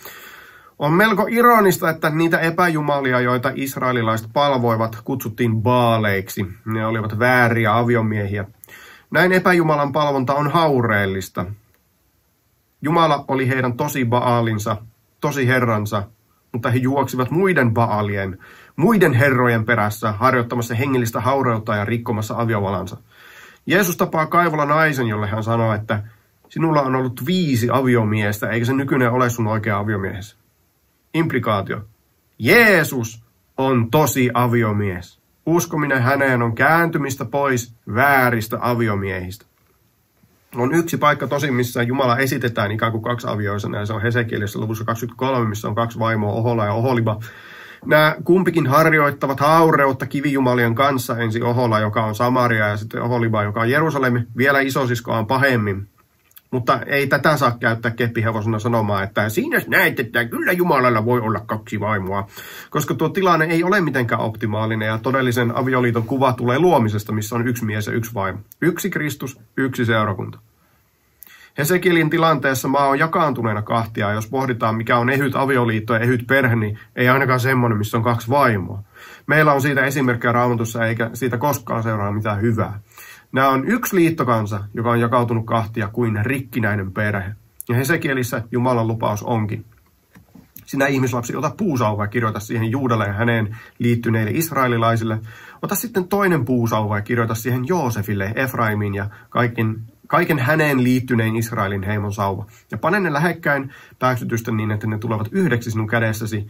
On melko ironista, että niitä epäjumalia, joita israelilaiset palvoivat, kutsuttiin baaleiksi. Ne olivat vääriä aviomiehiä. Näin epäjumalan palvonta on haureellista. Jumala oli heidän tosi Baalinsa, tosi herransa, mutta he juoksivat muiden Baalien, muiden herrojen perässä, harjoittamassa hengellistä haureutta ja rikkomassa aviovalansa. Jeesus tapaa kaivolla naisen, jolle hän sanoo, että sinulla on ollut 5 aviomiestä, eikä se nykyinen ole sun oikea aviomiehesi. Implikaatio. Jeesus on tosi aviomies. Uskominen häneen on kääntymistä pois vääristä aviomiehistä. On yksi paikka tosin, missä Jumala esitetään ikään kuin kaksiavioisena, ja se on Hesekielissä luvussa 23, missä on 2 vaimoa, Ohola ja Oholiba. Nämä kumpikin harjoittavat haureutta kivijumalien kanssa, ensin Ohola, joka on Samaria, ja sitten Oholiba, joka on Jerusalem, vielä isosiskoaan pahemmin. Mutta ei tätä saa käyttää keppihevosena sanomaan, että siinä näet, että kyllä Jumalalla voi olla 2 vaimoa. Koska tuo tilanne ei ole mitenkään optimaalinen ja todellisen avioliiton kuva tulee luomisesta, missä on 1 mies ja 1 vaimo. 1 Kristus, 1 seurakunta. Hesekielin tilanteessa maa on jakaantuneena kahtia, ja jos pohditaan mikä on ehyt avioliitto ja ehyt perhe, niin ei ainakaan semmoinen, missä on 2 vaimoa. Meillä on siitä esimerkkejä Raamatussa, eikä siitä koskaan seuraa mitään hyvää. Nämä on 1 liittokansa, joka on jakautunut kahtia kuin rikkinäinen perhe. Ja Hesekielissä Jumalan lupaus onkin. Sinä ihmislapsi, ota puusauva ja kirjoita siihen Juudalle ja häneen liittyneille israelilaisille. Ota sitten toinen puusauva ja kirjoita siihen Joosefille, Efraimiin ja kaiken häneen liittyneen Israelin heimon sauva. Ja pane ne lähekkäin pääksytystä niin, että ne tulevat yhdeksi sinun kädessäsi.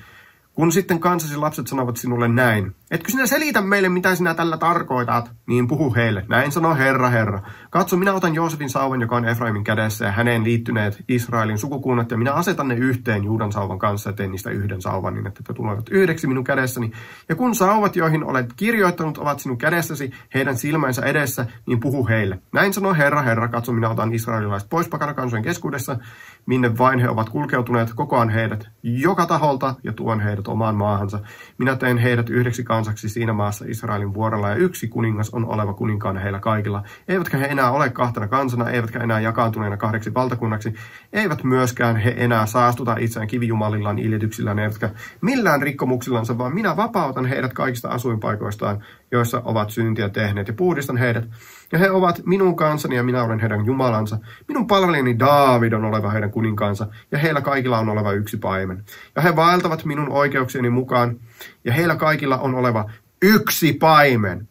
Kun sitten kansasi lapset sanovat sinulle näin, etkö sinä selitä meille, mitä sinä tällä tarkoitat, niin puhu heille. Näin sanoo Herra, Herra. Katso, minä otan Joosefin sauvan, joka on Efraimin kädessä, ja häneen liittyneet Israelin sukukunnat, ja minä asetan ne yhteen Juudan sauvan kanssa, ja teen niistä yhden sauvan, niin että tulevat yhdeksi minun kädessäni. Ja kun sauvat, joihin olet kirjoittanut, ovat sinun kädessäsi, heidän silmänsä edessä, niin puhu heille. Näin sanoo Herra, Herra. Katso, minä otan israelilaiset pois pakanakansojen keskuudessa, minne vain he ovat kulkeutuneet, kokoan heidät joka taholta ja tuon heidät omaan maahansa. Minä teen heidät yhdeksi kansaksi siinä maassa Israelin vuorella, ja yksi kuningas on oleva kuninkaana heillä kaikilla. Eivätkä he enää ole kahtena kansana, eivätkä enää jakaantuneena kahdeksi valtakunnaksi, eivät myöskään he enää saastuta itseään kivijumalillaan, iljetyksillään, eivätkä millään rikkomuksillansa, vaan minä vapautan heidät kaikista asuinpaikoistaan, joissa ovat syntiä tehneet, ja puhdistan heidät. Ja he ovat minun kansani, ja minä olen heidän Jumalansa. Minun palvelijani Daavid on oleva heidän kuninkaansa, ja heillä kaikilla on oleva yksi paimen. Ja he vaeltavat minun oikeuksieni mukaan, ja heillä kaikilla on oleva yksi paimen.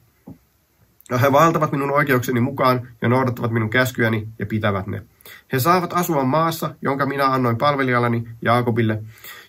Ja he vaeltavat minun oikeukseni mukaan, ja noudattavat minun käskyjäni, ja pitävät ne. He saavat asua maassa, jonka minä annoin palvelijallani Jaakobille,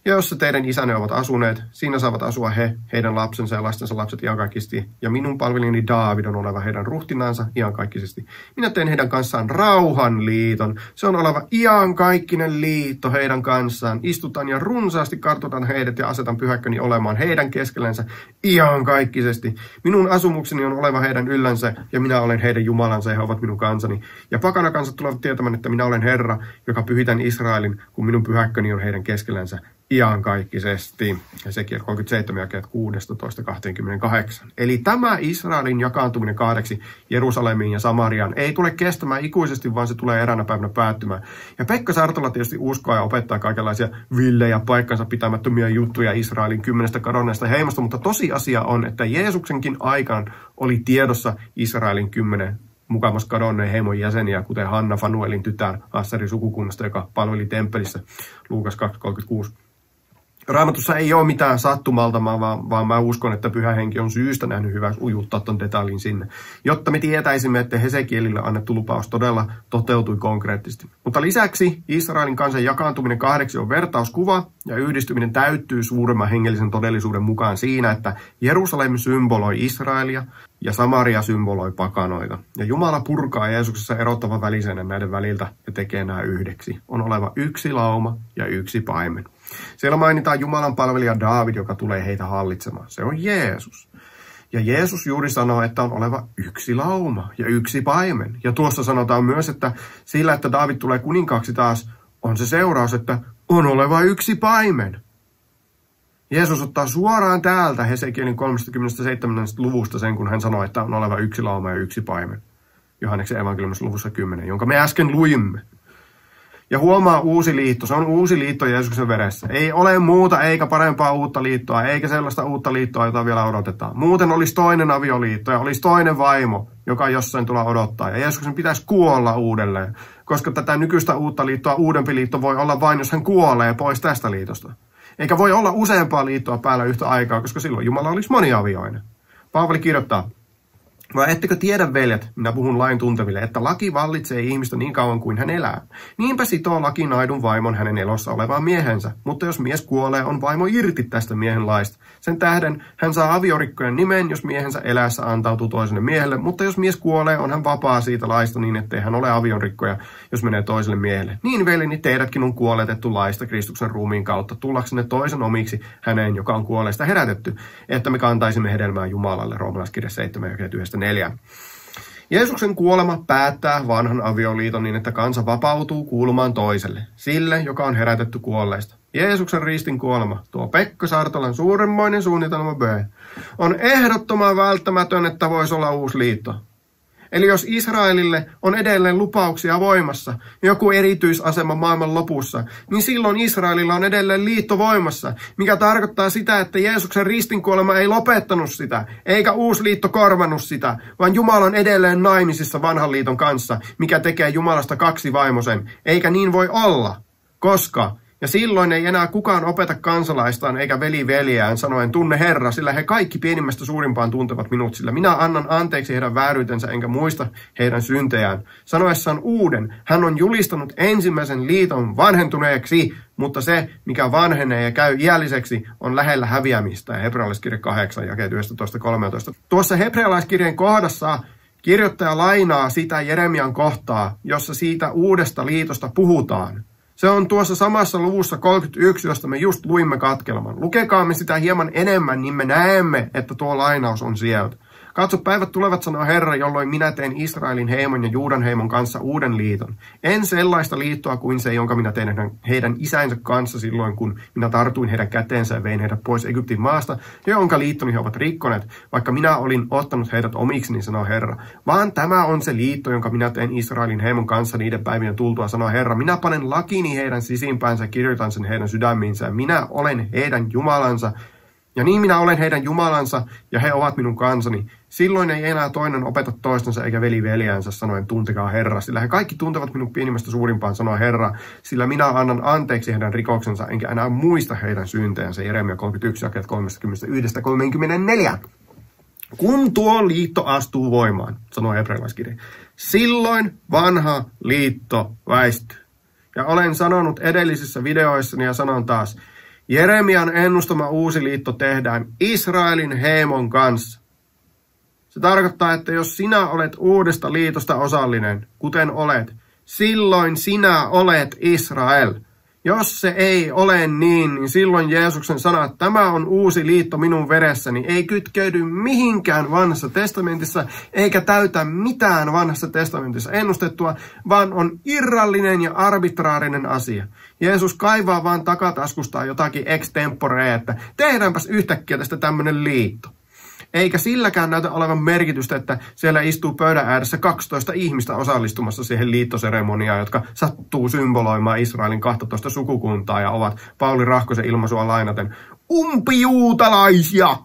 ja jossa teidän isänne ovat asuneet, siinä saavat asua he, heidän lapsensa ja lastensa lapset iankaikkisesti, ja minun palvelijani Daavid on oleva heidän ruhtinaansa iankaikkisesti. Minä teen heidän kanssaan rauhanliiton. Se on oleva iankaikkinen liitto heidän kanssaan. Istutan ja runsaasti kartutan heidät ja asetan pyhäkköni olemaan heidän keskellensä iankaikkisesti. Minun asumukseni on oleva heidän yllänsä, ja minä olen heidän Jumalansa, ja he ovat minun kansani. Ja pakanakansat tulevat tietämään, että minä olen Herra, joka pyhitän Israelin, kun minun pyhäkköni on heidän keskellensä iankaikkisesti. Hesekiel 37, jakeet 16-28. Eli tämä Israelin jakaantuminen kahdeksi, Jerusalemiin ja Samariaan, ei tule kestämään ikuisesti, vaan se tulee eräänä päivänä päättymään. Ja Pekka Sartola tietysti uskoo ja opettaa kaikenlaisia villejä, paikkansa pitämättömiä juttuja Israelin 10 kadonneesta heimosta, mutta tosiasia on, että Jeesuksenkin aikaan oli tiedossa Israelin 10 mukamas kadonneen heimon jäseniä, kuten Hanna, Fanuelin tytär Asserin sukukunnasta, joka palveli temppelissä, Luukas 2.36. Raamatussa ei ole mitään sattumaltamaa, vaan mä uskon, että Pyhä Henki on syystä nähnyt hyväksi ujuttaa ton detaljin sinne, jotta me tietäisimme, että Hesekielille annettu lupaus todella toteutui konkreettisesti. Mutta lisäksi Israelin kansan jakaantuminen kahdeksi on vertauskuva, ja yhdistyminen täyttyy suuremman hengellisen todellisuuden mukaan siinä, että Jerusalem symboloi Israelia ja Samaria symboloi pakanoita. Ja Jumala purkaa Jeesuksessa erottavan välisenen näiden väliltä ja tekee nämä yhdeksi. On oleva yksi lauma ja yksi paimen. Siellä mainitaan Jumalan palvelija Daavid, joka tulee heitä hallitsemaan. Se on Jeesus. Ja Jeesus juuri sanoo, että on oleva yksi lauma ja yksi paimen. Ja tuossa sanotaan myös, että sillä, että Daavid tulee kuninkaaksi taas, on se seuraus, että on oleva yksi paimen. Jeesus ottaa suoraan täältä Hesekielin 37. luvusta sen, kun hän sanoi, että on oleva yksi lauma ja yksi paimen. Johanneksen evankeliumissa luvussa 10, jonka me äsken luimme. Ja huomaa uusi liitto. Se on uusi liitto Jeesuksen veressä. Ei ole muuta eikä parempaa uutta liittoa, eikä sellaista uutta liittoa, jota vielä odotetaan. Muuten olisi toinen avioliitto ja olisi toinen vaimo, joka jossain tulee odottaa. Ja Jeesuksen pitäisi kuolla uudelleen, koska tätä nykyistä uutta liittoa, uudempi liitto voi olla vain, jos hän kuolee pois tästä liitosta. Eikä voi olla useampaa liittoa päällä yhtä aikaa, koska silloin Jumala olisi moniavioinen. Paavali kirjoittaa, vai ettekö tiedä, veljet, minä puhun lain tunteville, että laki vallitsee ihmistä niin kauan kuin hän elää. Niinpä sitoo laki naidun vaimon hänen elossa olevaan miehensä, mutta jos mies kuolee, on vaimo irti tästä miehen laista. Sen tähden hän saa aviorikkojen nimen, jos miehensä eläessä antautuu toiselle miehelle, mutta jos mies kuolee, on hän vapaa siitä laista niin, ettei hän ole aviorikkoja, jos menee toiselle miehelle. Niin veljeni, teidätkin on kuoletettu laista Kristuksen ruumiin kautta, tullaksenne toisen omiksi häneen, joka on kuolleista herätetty, että me kantaisimme hedelmää Jumalalle, Roomalaiskirja 7, jakeet 1-4. Jeesuksen kuolema päättää vanhan avioliiton niin, että kansa vapautuu kuulumaan toiselle, sille, joka on herätetty kuolleista. Jeesuksen ristin kuolema, tuo Pekka Sartolan suuremmoinen suunnitelma B, on ehdottoman välttämätön, että voisi olla uusi liitto. Eli jos Israelille on edelleen lupauksia voimassa, joku erityisasema maailman lopussa, niin silloin Israelilla on edelleen liitto voimassa, mikä tarkoittaa sitä, että Jeesuksen ristinkuolema ei lopettanut sitä, eikä uusi liitto korvannut sitä, vaan Jumala on edelleen naimisissa vanhan liiton kanssa, mikä tekee Jumalasta kaksivaimosen, eikä niin voi olla, koska Ja silloin ei enää kukaan opeta kansalaistaan eikä veli veljään sanoen tunne Herra, sillä he kaikki pienimmästä suurimpaan tuntevat minut, sillä minä annan anteeksi heidän vääryytensä enkä muista heidän syntejään. Sanoessaan uuden, hän on julistanut ensimmäisen liiton vanhentuneeksi, mutta se, mikä vanhenee ja käy iälliseksi, on lähellä häviämistä. Ja Hebrealaiskirje 8, jakeet 11-13. Tuossa Hebrealaiskirjeen kohdassa kirjoittaja lainaa sitä Jeremian kohtaa, jossa siitä uudesta liitosta puhutaan. Se on tuossa samassa luvussa 31, josta me just luimme katkelman. Lukekaamme sitä hieman enemmän, niin me näemme, että tuo lainaus on sieltä. Katso, päivät tulevat, sanoo Herra, jolloin minä teen Israelin heimon ja Juudan heimon kanssa uuden liiton. En sellaista liittoa kuin se, jonka minä tein heidän isänsä kanssa silloin, kun minä tartuin heidän käteensä ja vein heidät pois Egyptin maasta, ja jonka liittoni he ovat rikkoneet, vaikka minä olin ottanut heidät omikseni, sanoo Herra. Vaan tämä on se liitto, jonka minä teen Israelin heimon kanssa niiden päivien tultua, sanoo Herra. Minä panen lakini heidän sisimpäänsä ja kirjoitan sen heidän sydämiinsä. Minä olen heidän Jumalansa. Ja niin minä olen heidän Jumalansa, ja he ovat minun kansani. Silloin ei enää toinen opeta toistensa eikä veli veljäänsä, sanoen tuntekaa Herra. Sillä he kaikki tuntevat minun pienimmästä suurimpaan, sanoo Herra. Sillä minä annan anteeksi heidän rikoksensa, enkä enää muista heidän syntejänsä. Jeremia 31, jakeet 31-34. Kun tuo liitto astuu voimaan, sanoo Hebrealaiskirja, silloin vanha liitto väistyy. Ja olen sanonut edellisissä videoissani ja sanon taas, Jeremian ennustama uusi liitto tehdään Israelin heimon kanssa. Se tarkoittaa, että jos sinä olet uudesta liitosta osallinen, kuten olet, silloin sinä olet Israel. Jos se ei ole niin silloin Jeesuksen sanat, tämä on uusi liitto minun veressäni, ei kytkeydy mihinkään vanhassa testamentissa, eikä täytä mitään vanhassa testamentissa ennustettua, vaan on irrallinen ja arbitraarinen asia. Jeesus kaivaa vaan takataskustaan jotakin extemporea, että tehdäänpäs yhtäkkiä tästä tämmöinen liitto. Eikä silläkään näytä olevan merkitystä, että siellä istuu pöydän ääressä 12 ihmistä osallistumassa siihen liittoseremoniaan, jotka sattuu symboloimaan Israelin 12 sukukuntaa ja ovat Pauli Rahkosen ilmaisua lainaten umpijuutalaisia.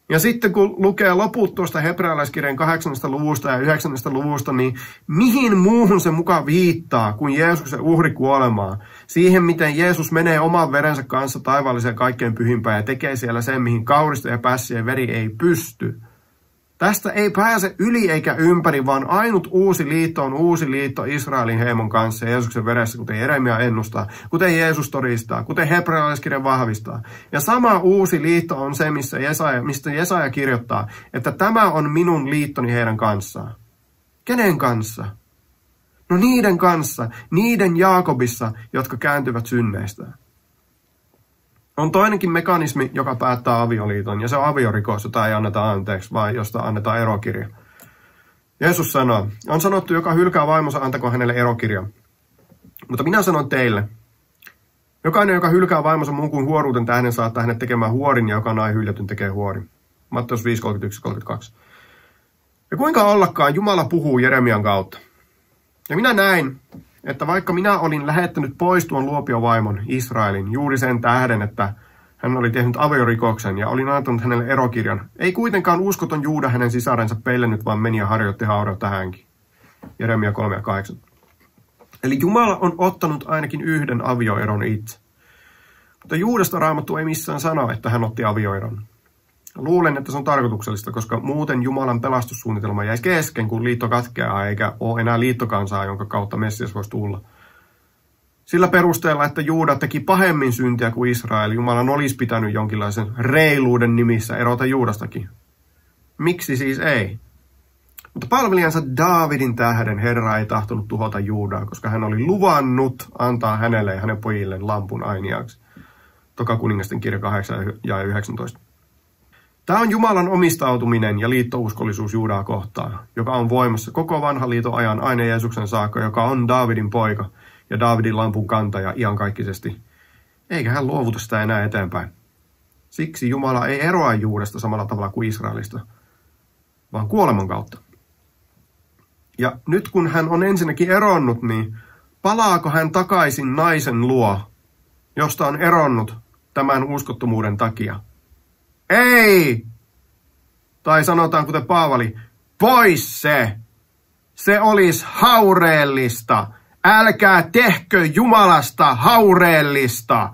Ja sitten kun lukee loput tuosta Hebrealaiskirjan 8. luvusta ja 9. luvusta, niin mihin muuhun se mukaan viittaa kuin Jeesuksen uhrikuolemaa? Siihen, miten Jeesus menee oman verensä kanssa taivaalliseen kaikkein pyhimpään ja tekee siellä sen, mihin kaurista ja pässien veri ei pysty. Tästä ei pääse yli eikä ympäri, vaan ainut uusi liitto on uusi liitto Israelin heimon kanssa ja Jeesuksen veressä, kuten Jeremia ennustaa, kuten Jeesus todistaa, kuten Hebrealaiskirja vahvistaa. Ja sama uusi liitto on se, mistä Jesaja kirjoittaa, että tämä on minun liittoni heidän kanssaan. Kenen kanssa? No niiden kanssa, niiden Jaakobissa, jotka kääntyvät synneistään. On toinenkin mekanismi, joka päättää avioliiton, ja se on aviorikos, jota ei anneta anteeksi, vaan josta annetaan erokirja. Jeesus sanoo, on sanottu, joka hylkää vaimonsa, antako hänelle erokirja. Mutta minä sanon teille, jokainen, joka hylkää vaimonsa muun kuin huoruuden tähden, saattaa hänet tekemään huorin, ja joka nai hyljätyn tekee huorin. Matteus 5:31-32. Ja kuinka ollakaan, Jumala puhuu Jeremian kautta. Ja minä näin, että vaikka minä olin lähettänyt pois tuon luopiovaimon Israelin juuri sen tähden, että hän oli tehnyt aviorikoksen ja olin antanut hänelle erokirjan, ei kuitenkaan uskoton Juuda hänen sisarensa pellennyt, vaan meni ja harjoitti haurautta hänkin. Jeremia 3:8. Eli Jumala on ottanut ainakin yhden avioeron itse. Mutta Juudasta Raamattu ei missään sano, että hän otti avioeron. Luulen, että se on tarkoituksellista, koska muuten Jumalan pelastussuunnitelma jäi kesken, kun liitto katkeaa, eikä ole enää liittokansaa, jonka kautta Messias voisi tulla. Sillä perusteella, että Juuda teki pahemmin syntiä kuin Israel, Jumalan olisi pitänyt jonkinlaisen reiluuden nimissä erota Juudastakin. Miksi siis ei? Mutta palvelijansa Daavidin tähden Herra ei tahtonut tuhota Juudaa, koska hän oli luvannut antaa hänelle ja hänen pojilleen lampun ainiaksi. Toka kuningasten kirja 8 ja 19. Tämä on Jumalan omistautuminen ja liittouskollisuus Juudaa kohtaan, joka on voimassa koko vanhan liiton ajan aina Jeesuksen saakka, joka on Daavidin poika ja Daavidin lampun kantaja iankaikkisesti. Eikä hän luovuta sitä enää eteenpäin. Siksi Jumala ei eroa Juudasta samalla tavalla kuin Israelista, vaan kuoleman kautta. Ja nyt kun hän on ensinnäkin eronnut, niin palaako hän takaisin naisen luo, josta on eronnut tämän uskottomuuden takia? Ei! Tai sanotaan kuten Paavali, pois se! Se olisi haureellista, älkää tehkö Jumalasta haureellista.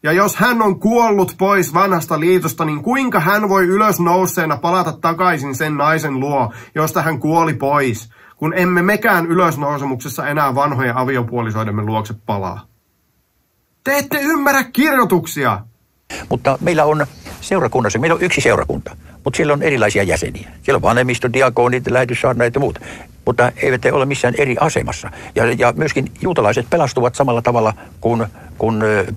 Ja jos hän on kuollut pois vanhasta liitosta, niin kuinka hän voi ylösnouseena palata takaisin sen naisen luo, josta hän kuoli pois, kun emme mekään ylösnousemuksessa enää vanhojen aviopuolisoidemme luokse palaa? Te ette ymmärrä kirjoituksia. Mutta meillä on seurakunnassa, meillä on yksi seurakunta, mutta siellä on erilaisia jäseniä. Siellä on vanhemmisto, diakonit, lähetyssaarnaajat ja muut, mutta eivät ole missään eri asemassa. Ja myöskin juutalaiset pelastuvat samalla tavalla kuin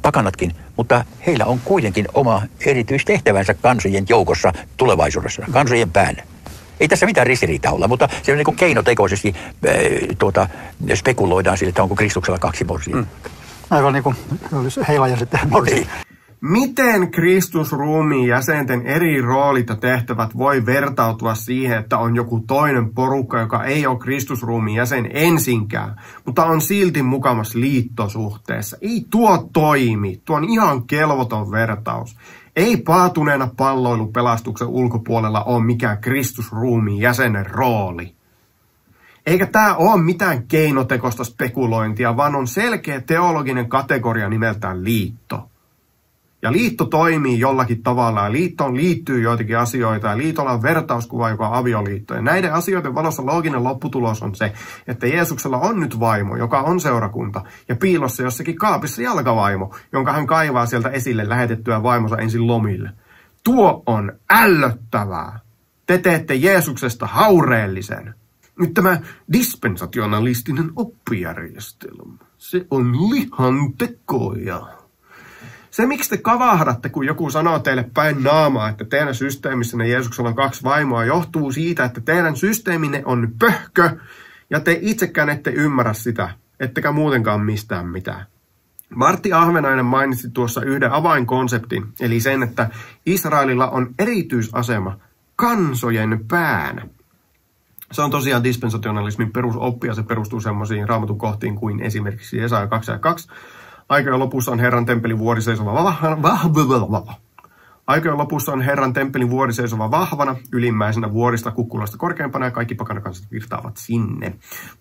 pakanatkin, mutta heillä on kuitenkin oma erityistehtävänsä kansojen joukossa tulevaisuudessa, kansojen päällä. Ei tässä mitään ristiriitaa olla, mutta se on niin kuin keinotekoisesti spekuloidaan sille, että onko Kristuksella kaksi morsia. Aivan niin kuin olisi heilajaiset tähän morsiin. Miten Kristusruumiin jäsenten eri roolit ja tehtävät voi vertautua siihen, että on joku toinen porukka, joka ei ole Kristusruumiin jäsen ensinkään, mutta on silti mukamassa liittosuhteessa? Ei tuo toimi. Tuo on ihan kelvoton vertaus. Ei paatuneena palloilu pelastuksen ulkopuolella ole mikään Kristusruumiin jäsenen rooli. Eikä tämä ole mitään keinotekoista spekulointia, vaan on selkeä teologinen kategoria nimeltään liitto. Ja liitto toimii jollakin tavalla, ja liittoon liittyy joitakin asioita, ja liitolla on vertauskuva, joka on avioliitto. Ja näiden asioiden valossa looginen lopputulos on se, että Jeesuksella on nyt vaimo, joka on seurakunta, ja piilossa jossakin kaapissa jalkavaimo, jonka hän kaivaa sieltä esille lähetettyä vaimonsa ensin lomille. Tuo on ällöttävää. Te teette Jeesuksesta haureellisen. Nyt tämä dispensationalistinen oppijärjestelmä, se on lihantekoja. Se, miksi te kavahdatte, kun joku sanoo teille päin naamaa, että teidän systeemissänne Jeesuksella on kaksi vaimoa, johtuu siitä, että teidän systeeminne on pöhkö, ja te itsekään ette ymmärrä sitä, ettekä muutenkaan mistään mitään. Martti Ahvenainen mainitsi tuossa yhden avainkonseptin, eli sen, että Israelilla on erityisasema kansojen päänä. Se on tosiaan dispensationalismin perusoppi, ja se perustuu semmoisiin raamatun kohtiin kuin esimerkiksi Jesaja 2:2. Aikojen lopussa on Herran temppelin vuori seisova Aikojen lopussa on Herran temppelin vuori seisova vahvana, ylimmäisenä vuorista kukkulasta korkeampana, ja kaikki pakanakansat virtaavat sinne.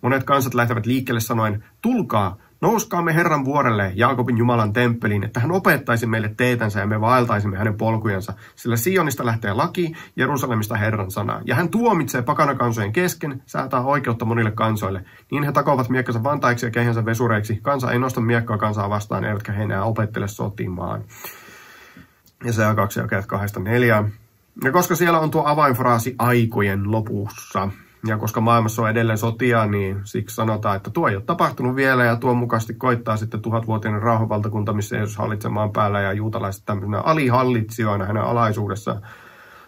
Monet kansat lähtevät liikkeelle sanoen, tulkaa, nouskaamme Herran vuorelle, Jaakobin Jumalan temppeliin, että hän opettaisi meille teetänsä ja me vaeltaisimme hänen polkujansa, sillä Sionista lähtee laki, Jerusalemista Herran sana. Ja hän tuomitsee pakanakansojen kesken, säätää oikeutta monille kansoille. Niin he takovat miekkansa vantaiksi ja kehänsä vesureiksi. Kansa ei nosta miekkaa kansaa vastaan, eivätkä he enää opettele sotimaan. Ja se on 2:2-4. Ja koska siellä on tuo avainfraasi aikojen lopussa, ja koska maailmassa on edelleen sotia, niin siksi sanotaan, että tuo ei ole tapahtunut vielä, ja tuon mukaisesti koittaa sitten 1000-vuotinen rauhanvaltakunta, missä Jeesus hallitsee maan päällä, ja juutalaiset tämmöisenä alihallitsijoina hänen alaisuudessaan.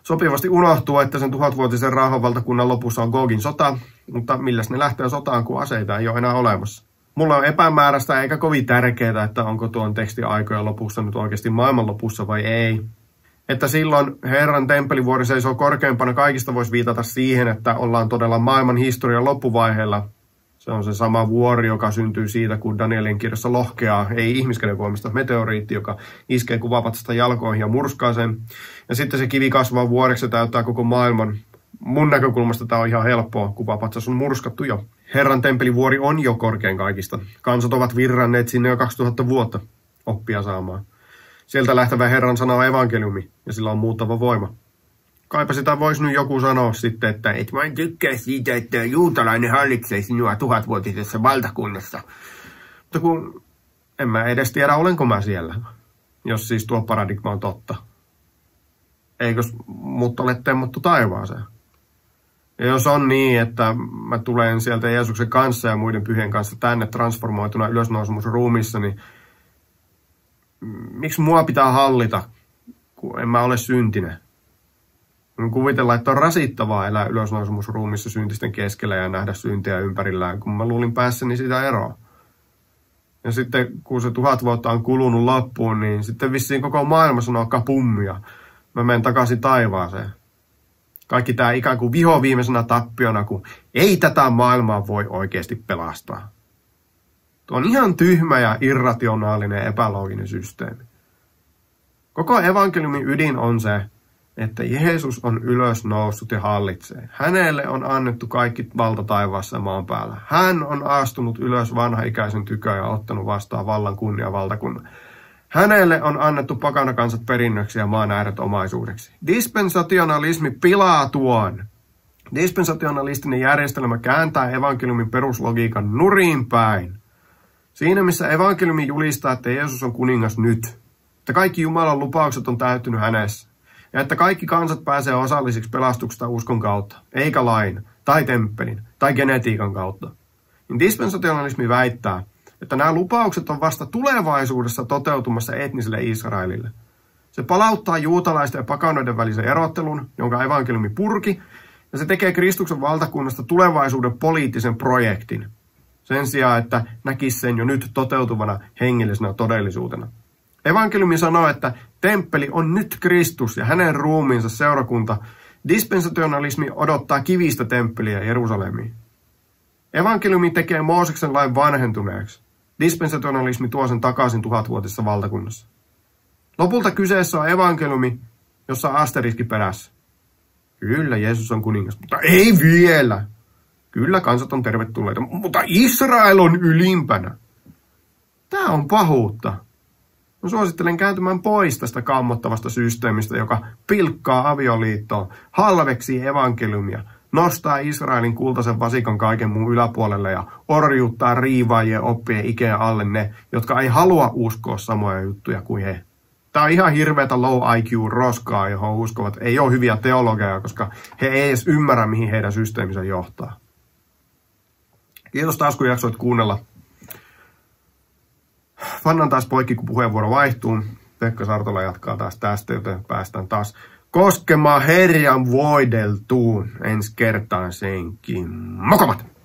Sopivasti unohtuu, että sen 1000-vuotisen rauhanvaltakunnan lopussa on Gogin sota, mutta milläs ne lähtee sotaan, kun aseita ei ole enää olemassa. Mulla on epämääräistä eikä kovin tärkeää, että onko tuon tekstin aikojen lopussa nyt oikeasti maailman lopussa vai ei. Että silloin Herran temppelivuori seisoo korkeimpana, kaikista voisi viitata siihen, että ollaan todella maailman historian loppuvaiheella. Se on se sama vuori, joka syntyy siitä, kun Danielin kirjassa lohkeaa, ei ihmiskäden voimista, meteoriitti, joka iskee kuvapatsasta jalkoihin ja murskaa sen. Ja sitten se kivi kasvaa vuoreksi ja täyttää koko maailman. Mun näkökulmasta tämä on ihan helppoa, kuvapatsas on murskattu jo. Herran temppelivuori on jo korkein kaikista. Kansat ovat virranneet sinne jo 2000 vuotta oppia saamaan. Sieltä lähtevä Herran sana on evankeliumi, ja sillä on muuttava voima. Kaipa sitä voisi nyt joku sanoa sitten, että et mä en tykkää siitä, että juutalainen hallitsee sinua 1000-vuotisessa valtakunnassa. Mutta kun en mä edes tiedä, olenko mä siellä, jos siis tuo paradigma on totta. Eikös mut ole temmottu taivaaseen? Ja jos on niin, että mä tulen sieltä Jeesuksen kanssa ja muiden pyhien kanssa tänne transformoituna ylösnousemusruumissa, niin miksi mua pitää hallita, kun en mä ole syntinen? Kuvitellaan, että on rasittavaa elää ylösnousemusruumissa syntisten keskellä ja nähdä syntiä ympärillään, kun mä luulin päässäni sitä eroa. Ja sitten kun se 1000 vuotta on kulunut loppuun, niin sitten vissiin koko maailma sanoo kapummia. Mä menen takaisin taivaaseen. Kaikki tää ikään kuin vihoviimeisenä tappiona, kun ei tätä maailmaa voi oikeasti pelastaa. Tuo on ihan tyhmä ja irrationaalinen epälooginen systeemi. Koko evankeliumin ydin on se, että Jeesus on ylös noussut ja hallitsee. Hänelle on annettu kaikki valta taivaassa ja maan päällä. Hän on astunut ylös vanhaikäisen tykö ja ottanut vastaan vallan kunnia valtakunnan. Hänelle on annettu pakanakansat perinnöksi ja maan ääret omaisuudeksi. Dispensationalismi pilaa tuon. Dispensationalistinen järjestelmä kääntää evankeliumin peruslogiikan nurin päin. Siinä missä evankeliumi julistaa, että Jeesus on kuningas nyt, että kaikki Jumalan lupaukset on täyttynyt hänessä, ja että kaikki kansat pääsee osallisiksi pelastuksesta uskon kautta, eikä lain, tai temppelin, tai genetiikan kautta, niin dispensationalismi väittää, että nämä lupaukset on vasta tulevaisuudessa toteutumassa etniselle Israelille. Se palauttaa juutalaisten ja pakanoiden välisen erottelun, jonka evankeliumi purki, ja se tekee Kristuksen valtakunnasta tulevaisuuden poliittisen projektin, sen sijaan, että näkisi sen jo nyt toteutuvana hengellisenä todellisuutena. Evankeliumi sanoo, että temppeli on nyt Kristus ja hänen ruumiinsa seurakunta. Dispensationalismi odottaa kivistä temppeliä Jerusalemiin. Evankeliumi tekee Mooseksen lain vanhentuneeksi. Dispensationalismi tuo sen takaisin 1000-vuotisessa valtakunnassa. Lopulta kyseessä on evankeliumi, jossa on asteriski perässä. Kyllä, Jeesus on kuningas, mutta ei vielä. Kyllä, kansat on tervetulleita, mutta Israel on ylimpänä. Tämä on pahuutta. Mä suosittelen kääntymään pois tästä kammottavasta systeemistä, joka pilkkaa avioliittoa, halveksii evankeliumia, nostaa Israelin kultaisen vasikan kaiken muun yläpuolelle ja orjuuttaa riivaajien oppien ikeen alle ne, jotka ei halua uskoa samoja juttuja kuin he. Tämä on ihan hirveätä low IQ-roskaa, johon uskovat ei ole hyviä teologeja, koska he ei edes ymmärrä, mihin heidän systeeminsä johtaa. Kiitos taas, kun jaksoit kuunnella. Pannaan taas poikki, kun puheenvuoro vaihtuu. Pekka Sartola jatkaa taas tästä, joten päästään taas koskemaan Herran voideltuun ensi kertaan senkin. Mokomat!